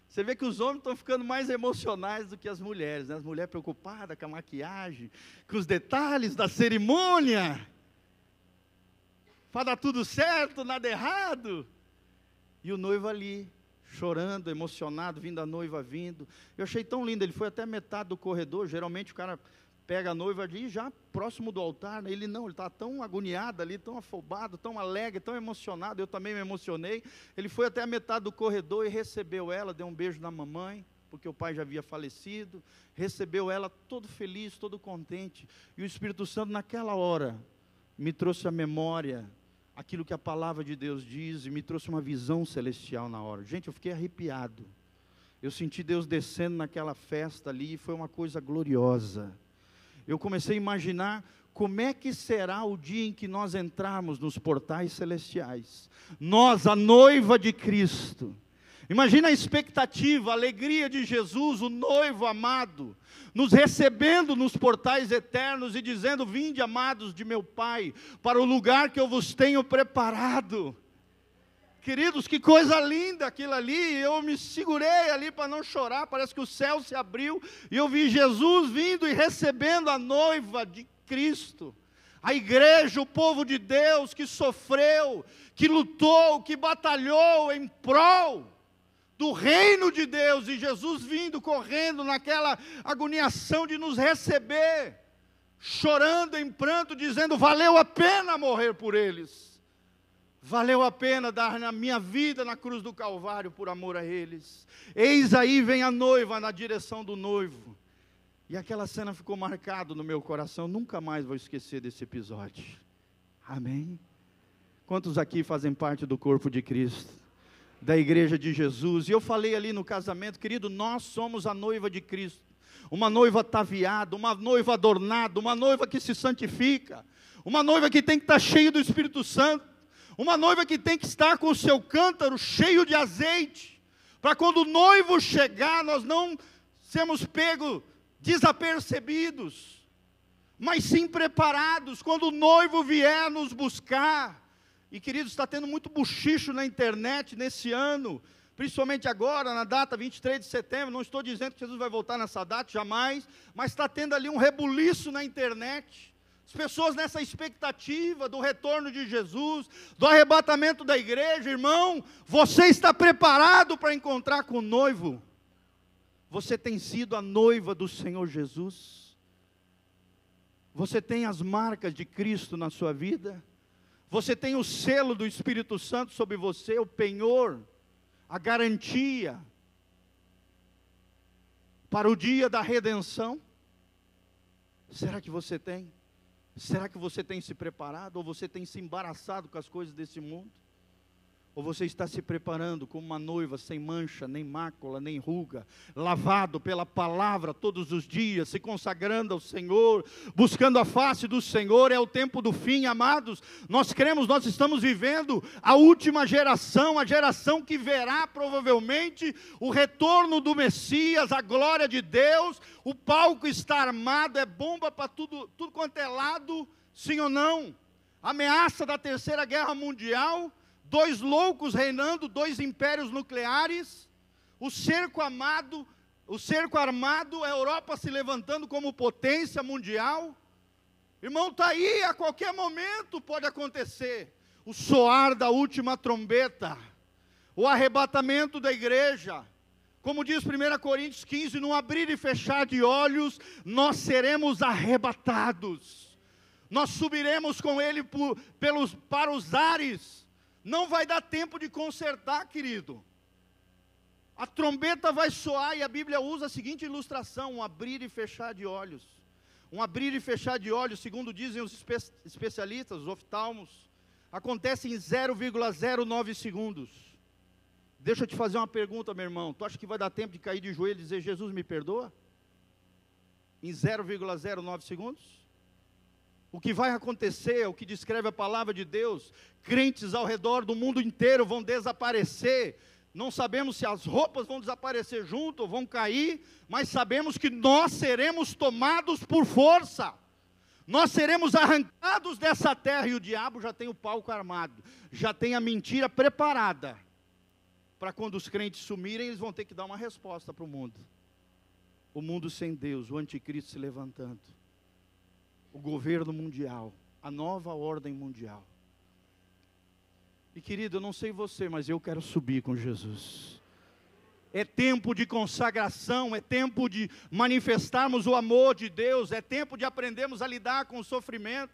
Você vê que os homens estão ficando mais emocionais do que as mulheres, né? As mulheres preocupadas com a maquiagem, com os detalhes da cerimônia, para dar tudo certo, nada errado. E o noivo ali, chorando, emocionado, vindo a noiva vindo. Eu achei tão lindo, ele foi até metade do corredor. Geralmente o cara pega a noiva ali já próximo do altar, né? Ele não, ele está tão agoniado ali, tão afobado, tão alegre, tão emocionado. Eu também me emocionei. Ele foi até a metade do corredor e recebeu ela, deu um beijo na mamãe, porque o pai já havia falecido. Recebeu ela todo feliz, todo contente. E o Espírito Santo naquela hora me trouxe à memória aquilo que a palavra de Deus diz, e me trouxe uma visão celestial na hora. Gente, eu fiquei arrepiado. Eu senti Deus descendo naquela festa ali, e foi uma coisa gloriosa. Eu comecei a imaginar como é que será o dia em que nós entrarmos nos portais celestiais. Nós, a noiva de Cristo. Imagina a expectativa, a alegria de Jesus, o noivo amado, nos recebendo nos portais eternos e dizendo: vinde, amados de meu Pai, para o lugar que eu vos tenho preparado. Queridos, que coisa linda aquilo ali. Eu me segurei ali para não chorar. Parece que o céu se abriu e eu vi Jesus vindo e recebendo a noiva de Cristo, a igreja, o povo de Deus que sofreu, que lutou, que batalhou em prol do reino de Deus, e Jesus vindo, correndo naquela agoniação de nos receber, chorando em pranto, dizendo: valeu a pena morrer por eles, valeu a pena dar a minha vida na cruz do Calvário por amor a eles. Eis aí vem a noiva na direção do noivo, e aquela cena ficou marcada no meu coração. Nunca mais vou esquecer desse episódio. Amém? Quantos aqui fazem parte do corpo de Cristo, da igreja de Jesus? E eu falei ali no casamento, querido, nós somos a noiva de Cristo, uma noiva ataviada, uma noiva adornada, uma noiva que se santifica, uma noiva que tem que estar cheia do Espírito Santo, uma noiva que tem que estar com o seu cântaro cheio de azeite, para quando o noivo chegar, nós não sermos pegos desapercebidos, mas sim preparados, quando o noivo vier nos buscar. E queridos, está tendo muito buchicho na internet nesse ano, principalmente agora, na data 23 de setembro, não estou dizendo que Jesus vai voltar nessa data, jamais, mas está tendo ali um rebuliço na internet, as pessoas nessa expectativa do retorno de Jesus, do arrebatamento da igreja. Irmão, você está preparado para encontrar com o noivo? Você tem sido a noiva do Senhor Jesus? Você tem as marcas de Cristo na sua vida? Você tem o selo do Espírito Santo sobre você, o penhor, a garantia para o dia da redenção? Será que você tem? Será que você tem se preparado, ou você tem se embaraçado com as coisas desse mundo? Ou você está se preparando como uma noiva sem mancha, nem mácula, nem ruga, lavado pela palavra todos os dias, se consagrando ao Senhor, buscando a face do Senhor? É o tempo do fim, amados. Nós cremos, nós estamos vivendo a última geração, a geração que verá provavelmente o retorno do Messias, a glória de Deus. O palco está armado, é bomba para tudo quanto é lado, sim ou não? Ameaça da terceira guerra mundial, 2 loucos reinando, 2 impérios nucleares, o cerco armado, a Europa se levantando como potência mundial. Irmão, está aí, a qualquer momento pode acontecer. O soar da última trombeta, o arrebatamento da igreja. Como diz 1 Coríntios 15, no abrir e fechar de olhos, nós seremos arrebatados. Nós subiremos com Ele para os ares. Não vai dar tempo de consertar, querido. A trombeta vai soar e a Bíblia usa a seguinte ilustração: um abrir e fechar de olhos. Um abrir e fechar de olhos, segundo dizem os especialistas, os oftalmos, acontece em 0,09 segundos. Deixa eu te fazer uma pergunta, meu irmão. Tu acha que vai dar tempo de cair de joelho e dizer: Jesus, me perdoa? Em 0,09 segundos? O que vai acontecer, o que descreve a palavra de Deus, crentes ao redor do mundo inteiro vão desaparecer. Não sabemos se as roupas vão desaparecer junto ou vão cair, mas sabemos que nós seremos tomados por força. Nós seremos arrancados dessa terra, e o diabo já tem o palco armado, já tem a mentira preparada, para quando os crentes sumirem, eles vão ter que dar uma resposta para o mundo. O mundo sem Deus, o anticristo se levantando. O governo mundial, a nova ordem mundial. E querido, eu não sei você, mas eu quero subir com Jesus. É tempo de consagração, é tempo de manifestarmos o amor de Deus, é tempo de aprendermos a lidar com o sofrimento,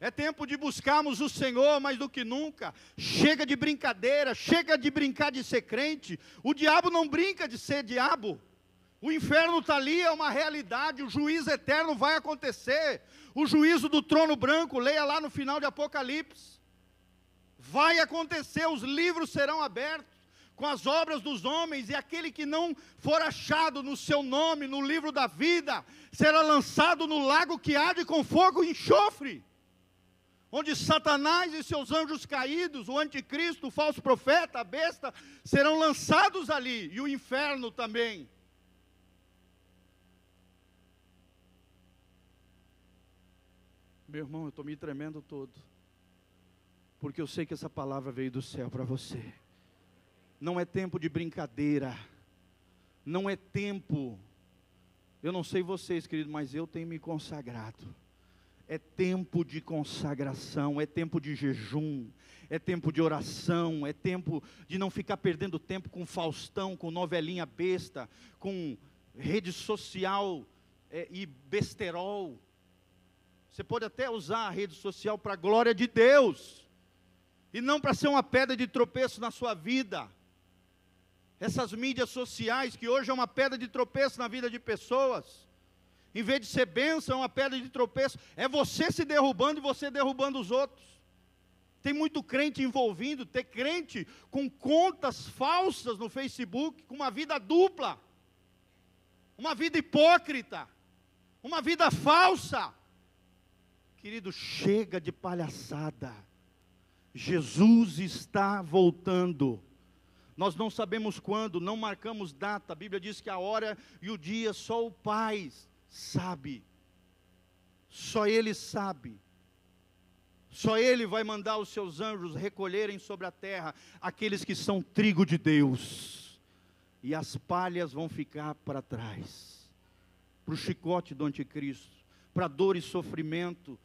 é tempo de buscarmos o Senhor mais do que nunca. Chega de brincadeira, chega de brincar de ser crente. O diabo não brinca de ser diabo. O inferno está ali, é uma realidade, o juízo eterno vai acontecer. O juízo do trono branco, leia lá no final de Apocalipse. Vai acontecer, os livros serão abertos com as obras dos homens, e aquele que não for achado no seu nome, no livro da vida, será lançado no lago que arde com fogo e enxofre, onde Satanás e seus anjos caídos, o anticristo, o falso profeta, a besta, serão lançados ali, e o inferno também. Meu irmão, eu estou me tremendo todo, porque eu sei que essa palavra veio do céu para você. Não é tempo de brincadeira, não é tempo, eu não sei vocês, querido, mas eu tenho me consagrado. É tempo de consagração, é tempo de jejum, é tempo de oração, é tempo de não ficar perdendo tempo com Faustão, com novelinha besta, com rede social e besterol. Você pode até usar a rede social para a glória de Deus, e não para ser uma pedra de tropeço na sua vida. Essas mídias sociais, que hoje é uma pedra de tropeço na vida de pessoas, em vez de ser bênção, é uma pedra de tropeço. É você se derrubando e você derrubando os outros. Tem muito crente envolvido, tem crente com contas falsas no Facebook, com uma vida dupla, uma vida hipócrita, uma vida falsa. Querido, chega de palhaçada. Jesus está voltando. Nós não sabemos quando, não marcamos data. A Bíblia diz que a hora e o dia só o Pai sabe. Só Ele sabe. Só Ele vai mandar os seus anjos recolherem sobre a terra aqueles que são trigo de Deus. E as palhas vão ficar para trás. Para o chicote do anticristo. Para dor e sofrimento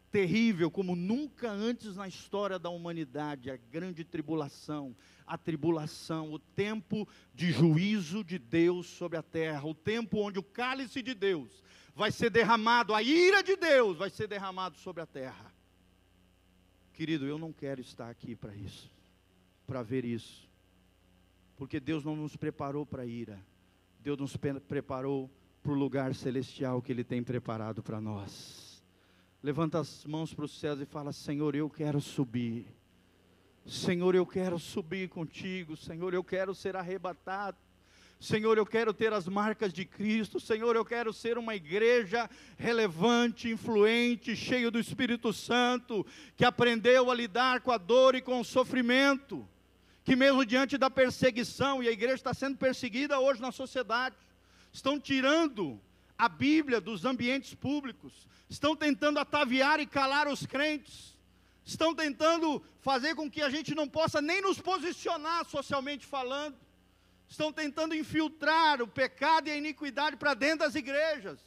terrível como nunca antes na história da humanidade. A grande tribulação, a tribulação, o tempo de juízo de Deus sobre a terra, o tempo onde o cálice de Deus vai ser derramado, a ira de Deus vai ser derramado sobre a terra. Querido, eu não quero estar aqui para isso, para ver isso, porque Deus não nos preparou para a ira, Deus nos preparou para o lugar celestial que Ele tem preparado para nós. Levanta as mãos para os céus e fala: Senhor, eu quero subir. Senhor, eu quero subir contigo. Senhor, eu quero ser arrebatado. Senhor, eu quero ter as marcas de Cristo. Senhor, eu quero ser uma igreja relevante, influente, cheio do Espírito Santo, que aprendeu a lidar com a dor e com o sofrimento, que mesmo diante da perseguição, e a igreja está sendo perseguida hoje na sociedade, estão tirando a Bíblia dos ambientes públicos, estão tentando ataviar e calar os crentes, estão tentando fazer com que a gente não possa nem nos posicionar socialmente falando, estão tentando infiltrar o pecado e a iniquidade para dentro das igrejas.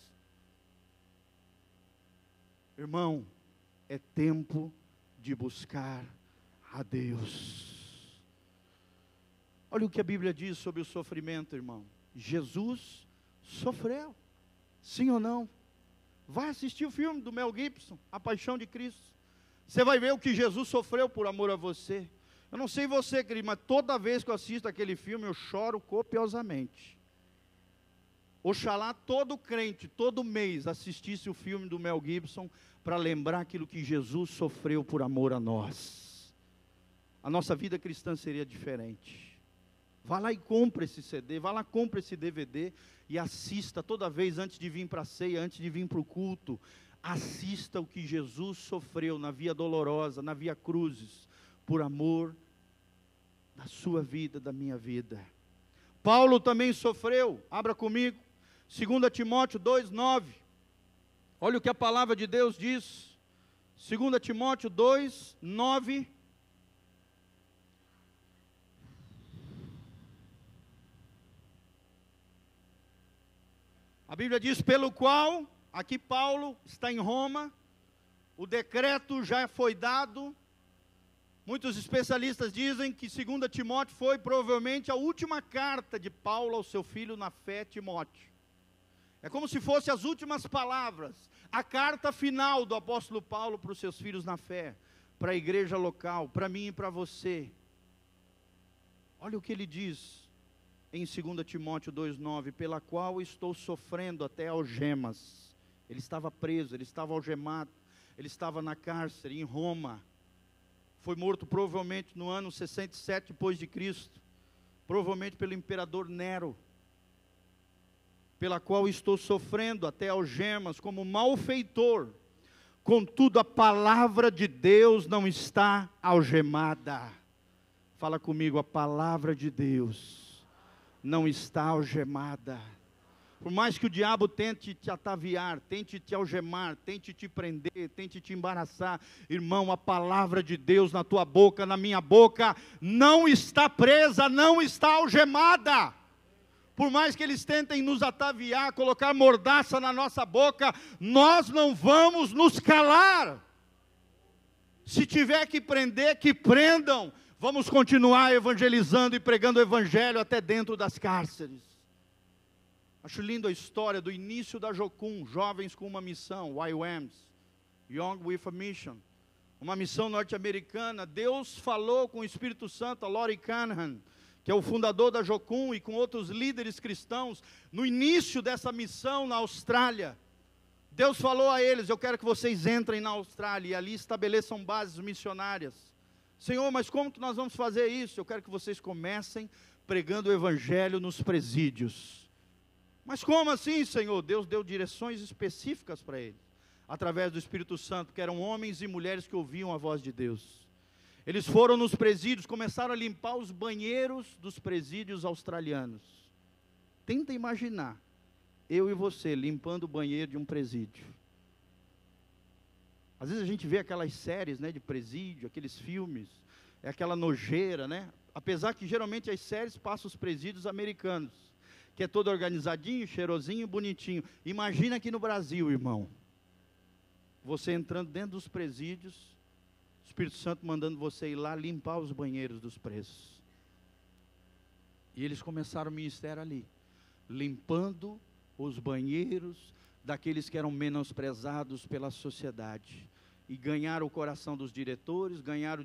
Irmão, é tempo de buscar a Deus. Olha o que a Bíblia diz sobre o sofrimento, irmão. Jesus sofreu, sim ou não? Vai assistir o filme do Mel Gibson, A Paixão de Cristo. Você vai ver o que Jesus sofreu por amor a você. Eu não sei você, querido, mas toda vez que eu assisto aquele filme, eu choro copiosamente. Oxalá todo crente, todo mês, assistisse o filme do Mel Gibson, para lembrar aquilo que Jesus sofreu por amor a nós. A nossa vida cristã seria diferente. Vá lá e compre esse CD, vá lá, compre esse DVD, e assista toda vez, antes de vir para a ceia, antes de vir para o culto, assista o que Jesus sofreu na via dolorosa, na via cruzes, por amor da sua vida, da minha vida. Paulo também sofreu, abra comigo, 2 Timóteo 2:9, olha o que a palavra de Deus diz, 2 Timóteo 2:9, a Bíblia diz, pelo qual, aqui Paulo está em Roma, o decreto já foi dado. Muitos especialistas dizem que 2 Timóteo foi provavelmente a última carta de Paulo ao seu filho na fé, Timóteo. É como se fossem as últimas palavras, a carta final do apóstolo Paulo para os seus filhos na fé, para a igreja local, para mim e para você. Olha o que ele diz em 2 Timóteo 2:9, pela qual estou sofrendo até algemas. Ele estava preso, ele estava algemado, ele estava na cárcere em Roma. Foi morto provavelmente no ano 67 depois de Cristo, provavelmente pelo imperador Nero, pela qual estou sofrendo até algemas como malfeitor. Contudo, a palavra de Deus não está algemada. Fala comigo, a palavra de Deus não está algemada. Por mais que o diabo tente te ataviar, tente te algemar, tente te prender, tente te embaraçar, irmão, a palavra de Deus na tua boca, na minha boca, não está presa, não está algemada. Por mais que eles tentem nos ataviar, colocar mordaça na nossa boca, nós não vamos nos calar. Se tiver que prender, que prendam. Vamos continuar evangelizando e pregando o evangelho até dentro das cárceres. Acho lindo a história do início da Jocum, jovens com uma missão, YWAMs, Young with a Mission, uma missão norte-americana. Deus falou com o Espírito Santo, a Lori Canahan, que é o fundador da Jocum, e com outros líderes cristãos, no início dessa missão na Austrália. Deus falou a eles, eu quero que vocês entrem na Austrália, e ali estabeleçam bases missionárias. Senhor, mas como que nós vamos fazer isso? Eu quero que vocês comecem pregando o evangelho nos presídios. Mas como assim, Senhor? Deus deu direções específicas para eles, através do Espírito Santo, que eram homens e mulheres que ouviam a voz de Deus. Eles foram nos presídios, começaram a limpar os banheiros dos presídios australianos. Tenta imaginar, eu e você, limpando o banheiro de um presídio. Às vezes a gente vê aquelas séries, né, de presídio, aqueles filmes, é aquela nojeira, né? Apesar que geralmente as séries passam os presídios americanos, que é todo organizadinho, cheirosinho, bonitinho. Imagina aqui no Brasil, irmão, você entrando dentro dos presídios, o Espírito Santo mandando você ir lá limpar os banheiros dos presos. E eles começaram o ministério ali, limpando os banheiros daqueles que eram menosprezados pela sociedade. E ganharam o coração dos diretores, ganharam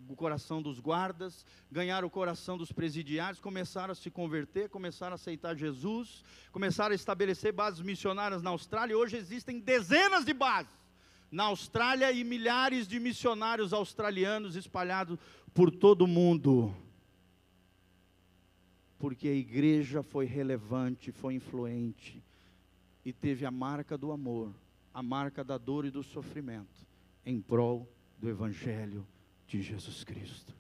o coração dos guardas, ganharam o coração dos presidiários, começaram a se converter, começaram a aceitar Jesus, começaram a estabelecer bases missionárias na Austrália, e hoje existem dezenas de bases na Austrália e milhares de missionários australianos espalhados por todo o mundo. Porque a igreja foi relevante, foi influente e teve a marca do amor, a marca da dor e do sofrimento em prol do Evangelho de Jesus Cristo.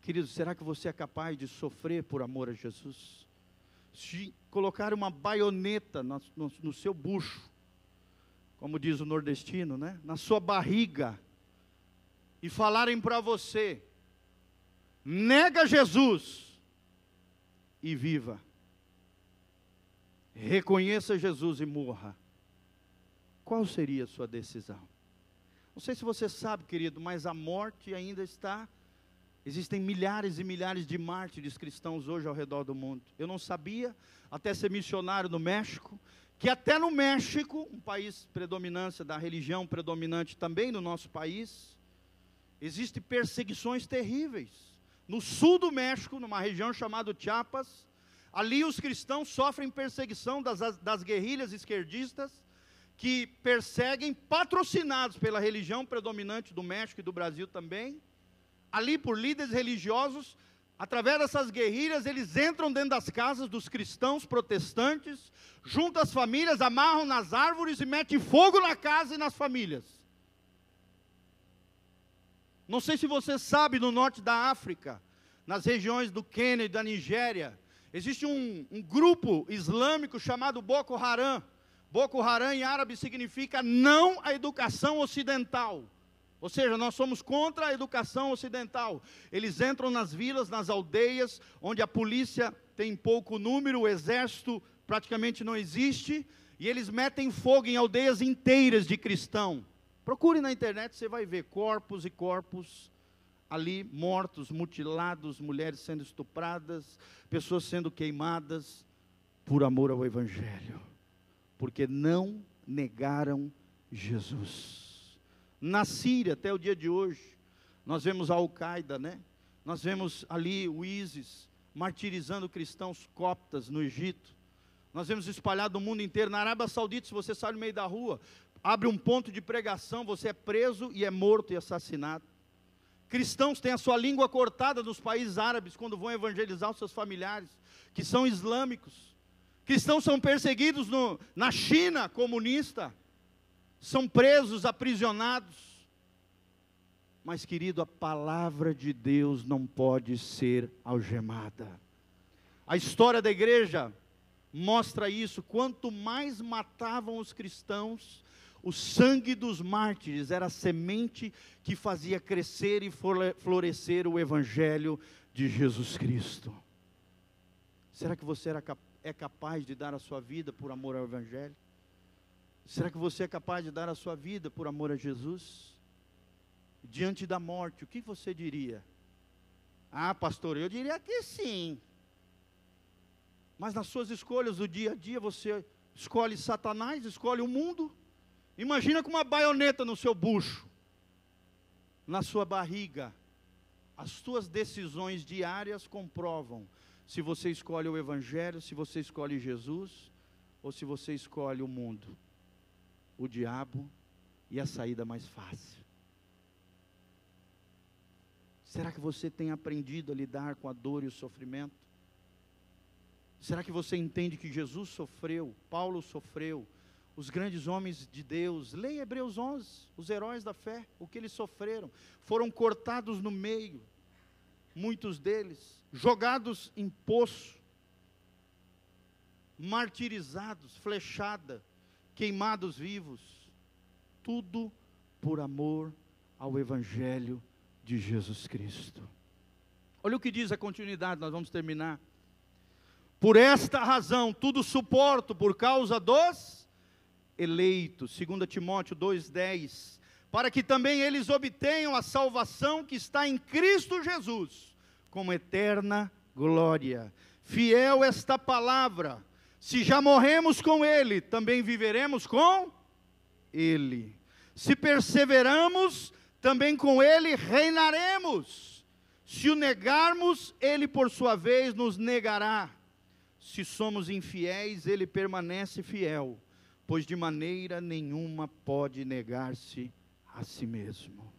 Querido, será que você é capaz de sofrer por amor a Jesus? Se colocar uma baioneta no seu bucho, como diz o nordestino, né? Na sua barriga, e falarem para você, nega Jesus e viva, reconheça Jesus e morra, qual seria a sua decisão? Não sei se você sabe, querido, mas a morte ainda está. Existem milhares e milhares de mártires cristãos hoje ao redor do mundo. Eu não sabia, até ser missionário no México, que até no México, um país predominância da religião predominante também no nosso país, existem perseguições terríveis. No sul do México, numa região chamada Chiapas, ali os cristãos sofrem perseguição das guerrilhas esquerdistas, que perseguem, patrocinados pela religião predominante do México e do Brasil também, ali por líderes religiosos. Através dessas guerrilhas, eles entram dentro das casas dos cristãos protestantes, juntam as famílias, amarram nas árvores e metem fogo na casa e nas famílias. Não sei se você sabe, no norte da África, nas regiões do Quênia e da Nigéria, existe um grupo islâmico chamado Boko Haram. Boko Haram em árabe significa não à educação ocidental. Ou seja, nós somos contra a educação ocidental. Eles entram nas vilas, nas aldeias, onde a polícia tem pouco número, o exército praticamente não existe, e eles metem fogo em aldeias inteiras de cristão. Procure na internet, você vai ver corpos e corpos ali mortos, mutilados, mulheres sendo estupradas, pessoas sendo queimadas por amor ao Evangelho, porque não negaram Jesus. Na Síria, até o dia de hoje, nós vemos a Al-Qaeda, né? Nós vemos ali o ISIS martirizando cristãos coptas no Egito. Nós vemos espalhado no mundo inteiro. Na Arábia Saudita, se você sai no meio da rua, abre um ponto de pregação, você é preso e é morto e assassinado. Cristãos têm a sua língua cortada nos países árabes quando vão evangelizar os seus familiares, que são islâmicos. Cristãos são perseguidos na China comunista, são presos, aprisionados. Mas, querido, a palavra de Deus não pode ser algemada. A história da igreja mostra isso. Quanto mais matavam os cristãos, o sangue dos mártires era a semente que fazia crescer e florescer o Evangelho de Jesus Cristo. Será que você é capaz de dar a sua vida por amor ao Evangelho? Será que você é capaz de dar a sua vida por amor a Jesus? Diante da morte, o que você diria? Ah, pastor, eu diria que sim. Mas nas suas escolhas do dia a dia, você escolhe Satanás, escolhe o mundo. Imagina com uma baioneta no seu bucho, na sua barriga. As suas decisões diárias comprovam se você escolhe o Evangelho, se você escolhe Jesus, ou se você escolhe o mundo, o diabo e a saída mais fácil. Será que você tem aprendido a lidar com a dor e o sofrimento? Será que você entende que Jesus sofreu, Paulo sofreu, os grandes homens de Deus? Leia Hebreus 11, os heróis da fé, o que eles sofreram. Foram cortados no meio, muitos deles, jogados em poço, martirizados, flechada, queimados vivos, tudo por amor ao Evangelho de Jesus Cristo. Olha o que diz a continuidade, nós vamos terminar. Por esta razão, tudo suporto por causa dos eleitos, 2 Timóteo 2,10, para que também eles obtenham a salvação que está em Cristo Jesus, com eterna glória. Fiel esta palavra, se já morremos com Ele, também viveremos com Ele. Se perseveramos, também com Ele reinaremos. Se o negarmos, Ele por sua vez nos negará. Se somos infiéis, Ele permanece fiel, pois de maneira nenhuma pode negar-se a si mesmo.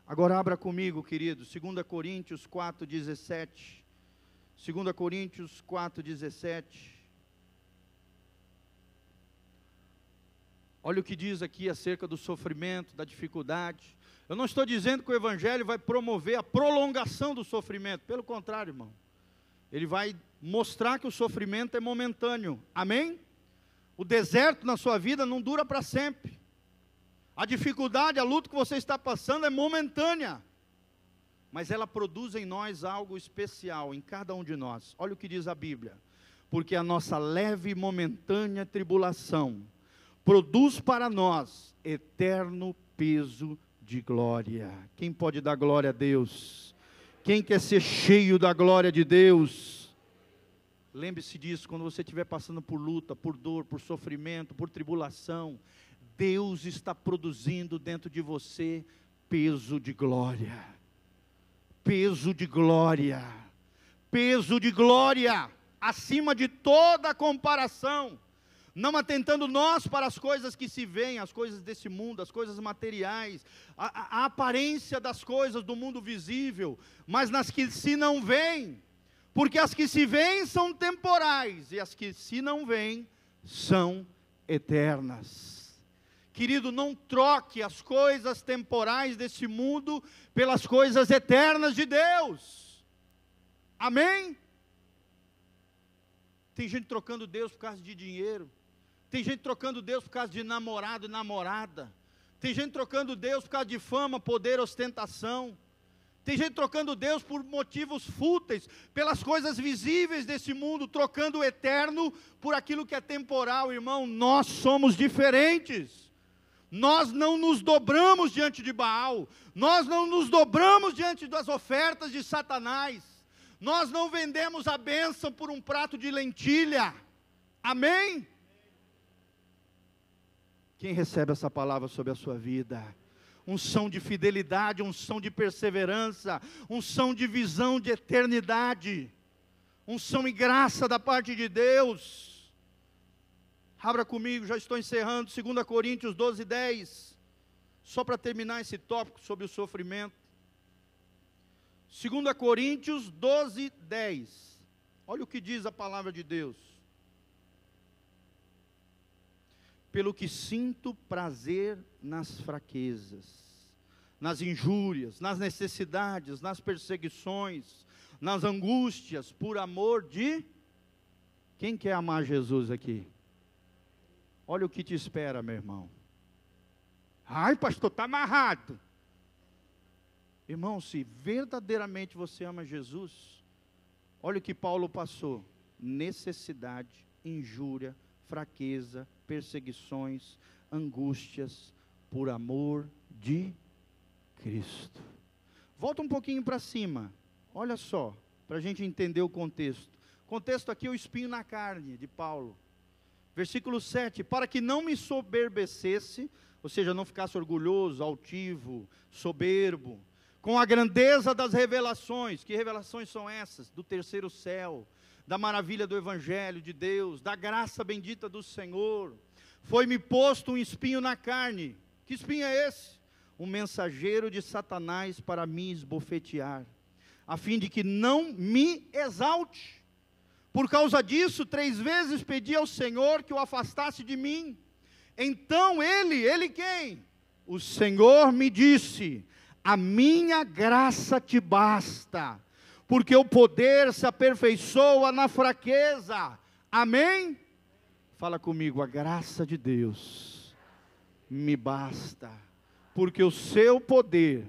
Agora abra comigo, querido, 2 Coríntios 4:17. 2 Coríntios 4:17. Olha o que diz aqui acerca do sofrimento, da dificuldade. Eu não estou dizendo que o Evangelho vai promover a prolongação do sofrimento. Pelo contrário, irmão. Ele vai mostrar que o sofrimento é momentâneo. Amém? O deserto na sua vida não dura para sempre. A dificuldade, a luta que você está passando é momentânea. Mas ela produz em nós algo especial, em cada um de nós. Olha o que diz a Bíblia. Porque a nossa leve e momentânea tribulação produz para nós eterno peso de glória. Quem pode dar glória a Deus? Quem quer ser cheio da glória de Deus? Lembre-se disso, quando você estiver passando por luta, por dor, por sofrimento, por tribulação, Deus está produzindo dentro de você peso de glória. Peso de glória. Peso de glória, acima de toda comparação. Não atentando nós para as coisas que se veem, as coisas desse mundo, as coisas materiais, a aparência das coisas do mundo visível, mas nas que se não veem, porque as que se veem são temporais, e as que se não veem são eternas. Querido, não troque as coisas temporais desse mundo pelas coisas eternas de Deus. Amém? Tem gente trocando Deus por causa de dinheiro. Tem gente trocando Deus por causa de namorado e namorada. Tem gente trocando Deus por causa de fama, poder, ostentação. Tem gente trocando Deus por motivos fúteis, pelas coisas visíveis desse mundo, trocando o eterno por aquilo que é temporal. Irmão, nós somos diferentes. Nós não nos dobramos diante de Baal. Nós não nos dobramos diante das ofertas de Satanás. Nós não vendemos a bênção por um prato de lentilha. Amém? Quem recebe essa palavra sobre a sua vida? Unção de fidelidade, unção de perseverança, unção de visão de eternidade, unção e graça da parte de Deus. Abra comigo, já estou encerrando, 2 Coríntios 12:10, só para terminar esse tópico sobre o sofrimento. 2 Coríntios 12:10, olha o que diz a palavra de Deus. Pelo que sinto prazer nas fraquezas, nas injúrias, nas necessidades, nas perseguições, nas angústias, por amor de... Quem quer amar Jesus aqui? Olha o que te espera, meu irmão. Ai, pastor, está amarrado. Irmão, se verdadeiramente você ama Jesus, olha o que Paulo passou: necessidade, injúria, fraqueza, perseguições, angústias, por amor de Cristo. Volta um pouquinho para cima, olha só, para a gente entender o contexto. O contexto aqui é o espinho na carne de Paulo. Versículo 7, para que não me soberbecesse, ou seja, não ficasse orgulhoso, altivo, soberbo, com a grandeza das revelações. Que revelações são essas? Do terceiro céu, da maravilha do Evangelho de Deus, da graça bendita do Senhor. Foi-me posto um espinho na carne. Que espinho é esse? Um mensageiro de Satanás para me esbofetear, a fim de que não me exalte. Por causa disso, 3 vezes pedi ao Senhor que o afastasse de mim. Então ele quem? O Senhor me disse: a minha graça te basta, porque o poder se aperfeiçoa na fraqueza. Amém? Fala comigo, a graça de Deus me basta, porque o seu poder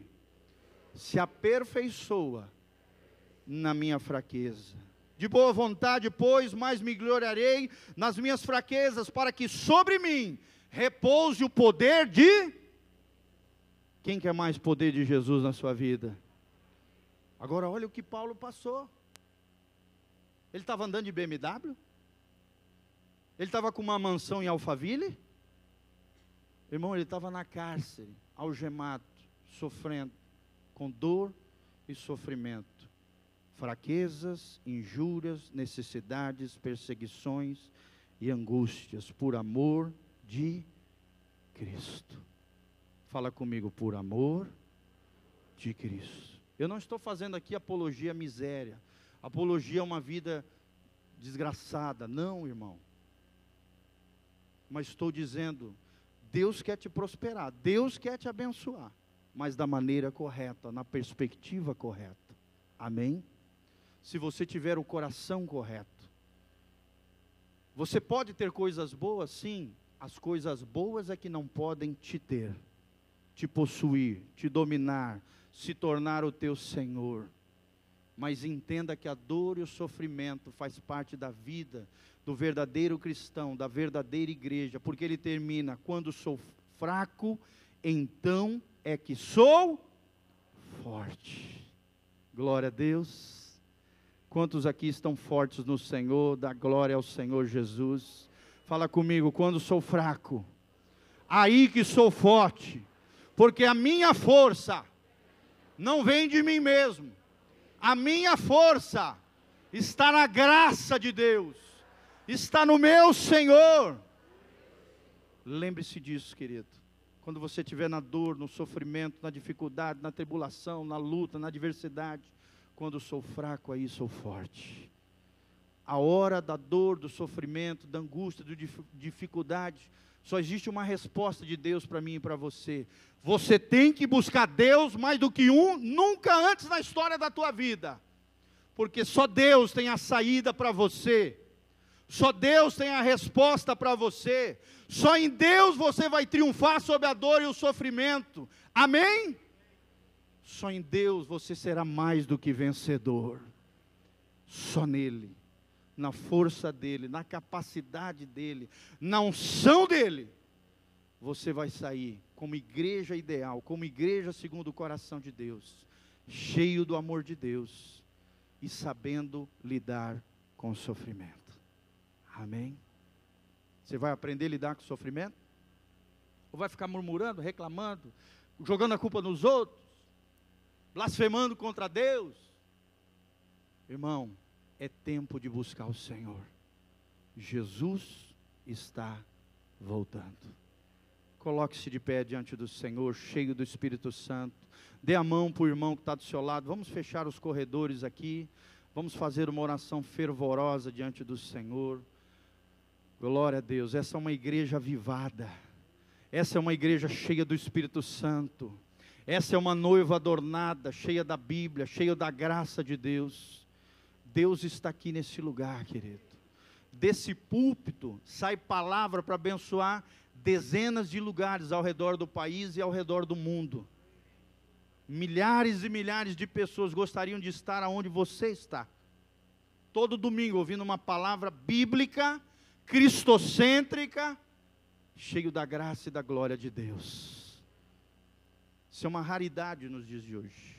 se aperfeiçoa na minha fraqueza. De boa vontade, pois, mais me gloriarei nas minhas fraquezas, para que sobre mim repouse o poder de... Quem quer mais poder de Jesus na sua vida? Agora olha o que Paulo passou. Ele estava andando de BMW? Ele estava com uma mansão em Alphaville? Irmão, ele estava na cárcere, algemado, sofrendo, com dor e sofrimento. Fraquezas, injúrias, necessidades, perseguições e angústias, por amor de Cristo. Fala comigo, por amor de Cristo. Eu não estou fazendo aqui apologia à miséria, apologia a uma vida desgraçada, não, irmão. Mas estou dizendo, Deus quer te prosperar, Deus quer te abençoar, mas da maneira correta, na perspectiva correta. Amém? Se você tiver o coração correto. Você pode ter coisas boas, sim. As coisas boas é que não podem te ter, te possuir, te dominar, se tornar o teu Senhor. Mas entenda que a dor e o sofrimento faz parte da vida do verdadeiro cristão, da verdadeira igreja, porque ele termina, quando sou fraco, então é que sou forte. Glória a Deus. Quantos aqui estão fortes no Senhor? Dá glória ao Senhor Jesus. Fala comigo, quando sou fraco, aí que sou forte, porque a minha força não vem de mim mesmo, a minha força está na graça de Deus, está no meu Senhor. Lembre-se disso, querido. Quando você estiver na dor, no sofrimento, na dificuldade, na tribulação, na luta, na adversidade, quando sou fraco, aí sou forte. A hora da dor, do sofrimento, da angústia, da dificuldade, só existe uma resposta de Deus para mim e para você. Você tem que buscar Deus mais do que nunca antes na história da tua vida. Porque só Deus tem a saída para você. Só Deus tem a resposta para você. Só em Deus você vai triunfar sobre a dor e o sofrimento. Amém? Só em Deus você será mais do que vencedor. Só nele, na força dele, na capacidade dele, na unção dele, você vai sair como igreja ideal, como igreja segundo o coração de Deus, cheio do amor de Deus e sabendo lidar com o sofrimento. Amém? Você vai aprender a lidar com o sofrimento? Ou vai ficar murmurando, reclamando, jogando a culpa nos outros, blasfemando contra Deus? Irmão, é tempo de buscar o Senhor. Jesus está voltando. Coloque-se de pé diante do Senhor, cheio do Espírito Santo. Dê a mão para o irmão que está do seu lado. Vamos fechar os corredores aqui. Vamos fazer uma oração fervorosa diante do Senhor. Glória a Deus. Essa é uma igreja avivada. Essa é uma igreja cheia do Espírito Santo. Essa é uma noiva adornada, cheia da Bíblia, cheia da graça de Deus. Deus está aqui nesse lugar, querido. Desse púlpito sai palavra para abençoar dezenas de lugares ao redor do país e ao redor do mundo. Milhares e milhares de pessoas gostariam de estar onde você está. Todo domingo ouvindo uma palavra bíblica, cristocêntrica, cheio da graça e da glória de Deus. Isso é uma raridade nos dias de hoje.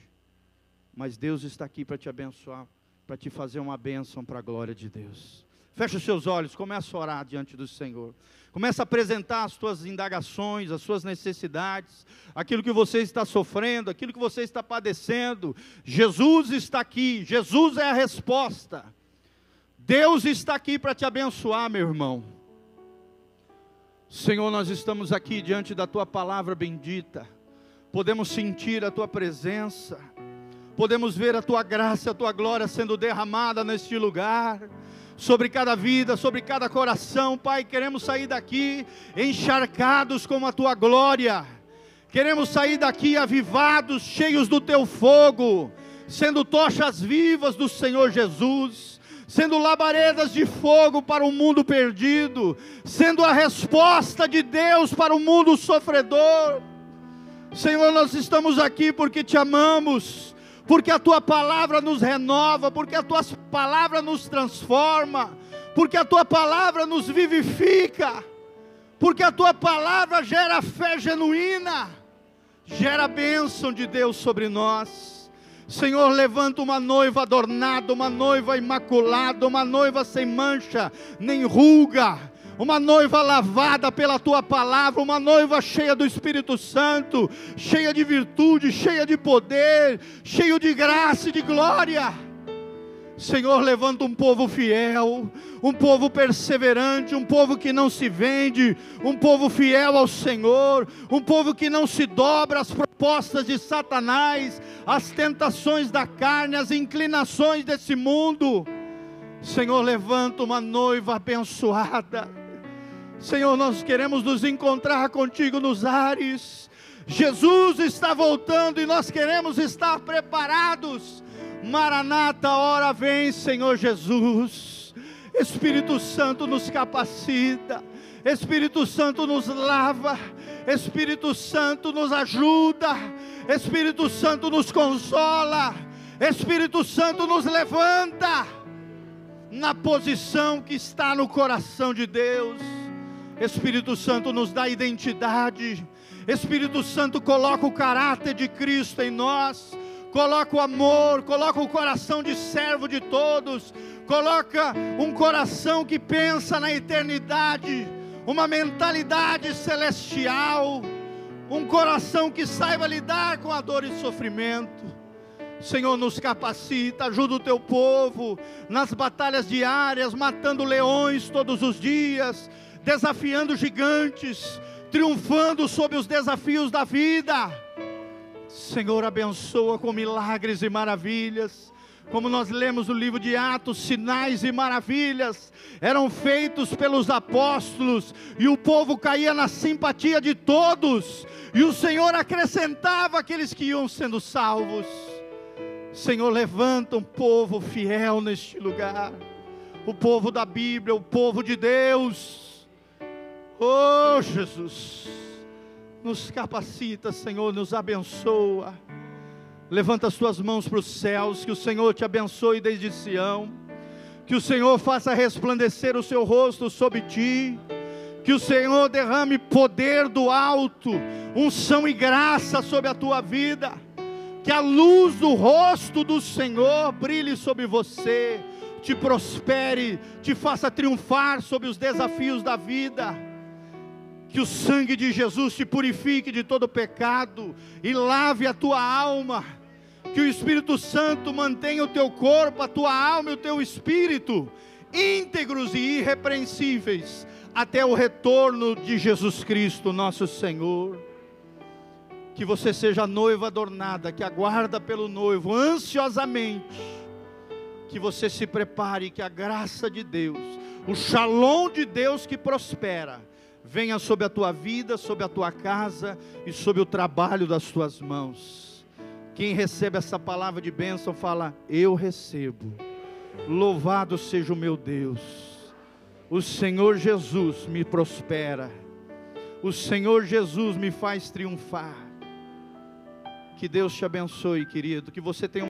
Mas Deus está aqui para te abençoar, para te fazer uma bênção para a glória de Deus. Fecha os seus olhos, começa a orar diante do Senhor. Começa a apresentar as tuas indagações, as suas necessidades, aquilo que você está sofrendo, aquilo que você está padecendo. Jesus está aqui, Jesus é a resposta. Deus está aqui para te abençoar, meu irmão. Senhor, nós estamos aqui diante da tua palavra bendita. Podemos sentir a tua presença. Podemos ver a tua graça, a tua glória sendo derramada neste lugar, sobre cada vida, sobre cada coração. Pai, queremos sair daqui encharcados com a tua glória, queremos sair daqui avivados, cheios do teu fogo, sendo tochas vivas do Senhor Jesus, sendo labaredas de fogo para o mundo perdido, sendo a resposta de Deus para o mundo sofredor. Senhor, nós estamos aqui porque te amamos, porque a tua palavra nos renova, porque a tua palavra nos transforma, porque a tua palavra nos vivifica, porque a tua palavra gera fé genuína, gera bênção de Deus sobre nós. Senhor, levanta uma noiva adornada, uma noiva imaculada, uma noiva sem mancha, nem ruga, uma noiva lavada pela tua palavra, uma noiva cheia do Espírito Santo, cheia de virtude, cheia de poder, cheia de graça e de glória. Senhor, levanta um povo fiel, um povo perseverante, um povo que não se vende, um povo fiel ao Senhor, um povo que não se dobra às propostas de Satanás, às tentações da carne, às inclinações desse mundo. Senhor, levanta uma noiva abençoada. Senhor, nós queremos nos encontrar contigo nos ares. Jesus está voltando e nós queremos estar preparados. Maranata, hora vem, Senhor Jesus. Espírito Santo nos capacita, Espírito Santo nos lava, Espírito Santo nos ajuda, Espírito Santo nos consola, Espírito Santo nos levanta na posição que está no coração de Deus. Espírito Santo nos dá identidade, Espírito Santo coloca o caráter de Cristo em nós, coloca o amor, coloca o coração de servo de todos, coloca um coração que pensa na eternidade, uma mentalidade celestial, um coração que saiba lidar com a dor e sofrimento. Senhor, nos capacita, ajuda o teu povo nas batalhas diárias, matando leões todos os dias, desafiando gigantes, triunfando sobre os desafios da vida. Senhor, abençoa com milagres e maravilhas, como nós lemos no livro de Atos, sinais e maravilhas eram feitos pelos apóstolos, e o povo caía na simpatia de todos, e o Senhor acrescentava aqueles que iam sendo salvos. Senhor, levanta um povo fiel neste lugar, o povo da Bíblia, o povo de Deus. Oh Jesus, nos capacita, Senhor, nos abençoa. Levanta as tuas mãos para os céus, que o Senhor te abençoe desde Sião, que o Senhor faça resplandecer o seu rosto sobre ti, que o Senhor derrame poder do alto, unção e graça sobre a tua vida, que a luz do rosto do Senhor brilhe sobre você, te prospere, te faça triunfar sobre os desafios da vida. Que o sangue de Jesus te purifique de todo pecado e lave a tua alma. Que o Espírito Santo mantenha o teu corpo, a tua alma e o teu espírito íntegros e irrepreensíveis até o retorno de Jesus Cristo, nosso Senhor. Que você seja noiva adornada, que aguarda pelo noivo ansiosamente. Que você se prepare, que a graça de Deus, o shalom de Deus que prospera, venha sobre a tua vida, sobre a tua casa e sobre o trabalho das tuas mãos. Quem recebe essa palavra de bênção, fala: eu recebo. Louvado seja o meu Deus. O Senhor Jesus me prospera. O Senhor Jesus me faz triunfar. Que Deus te abençoe, querido. Que você tenha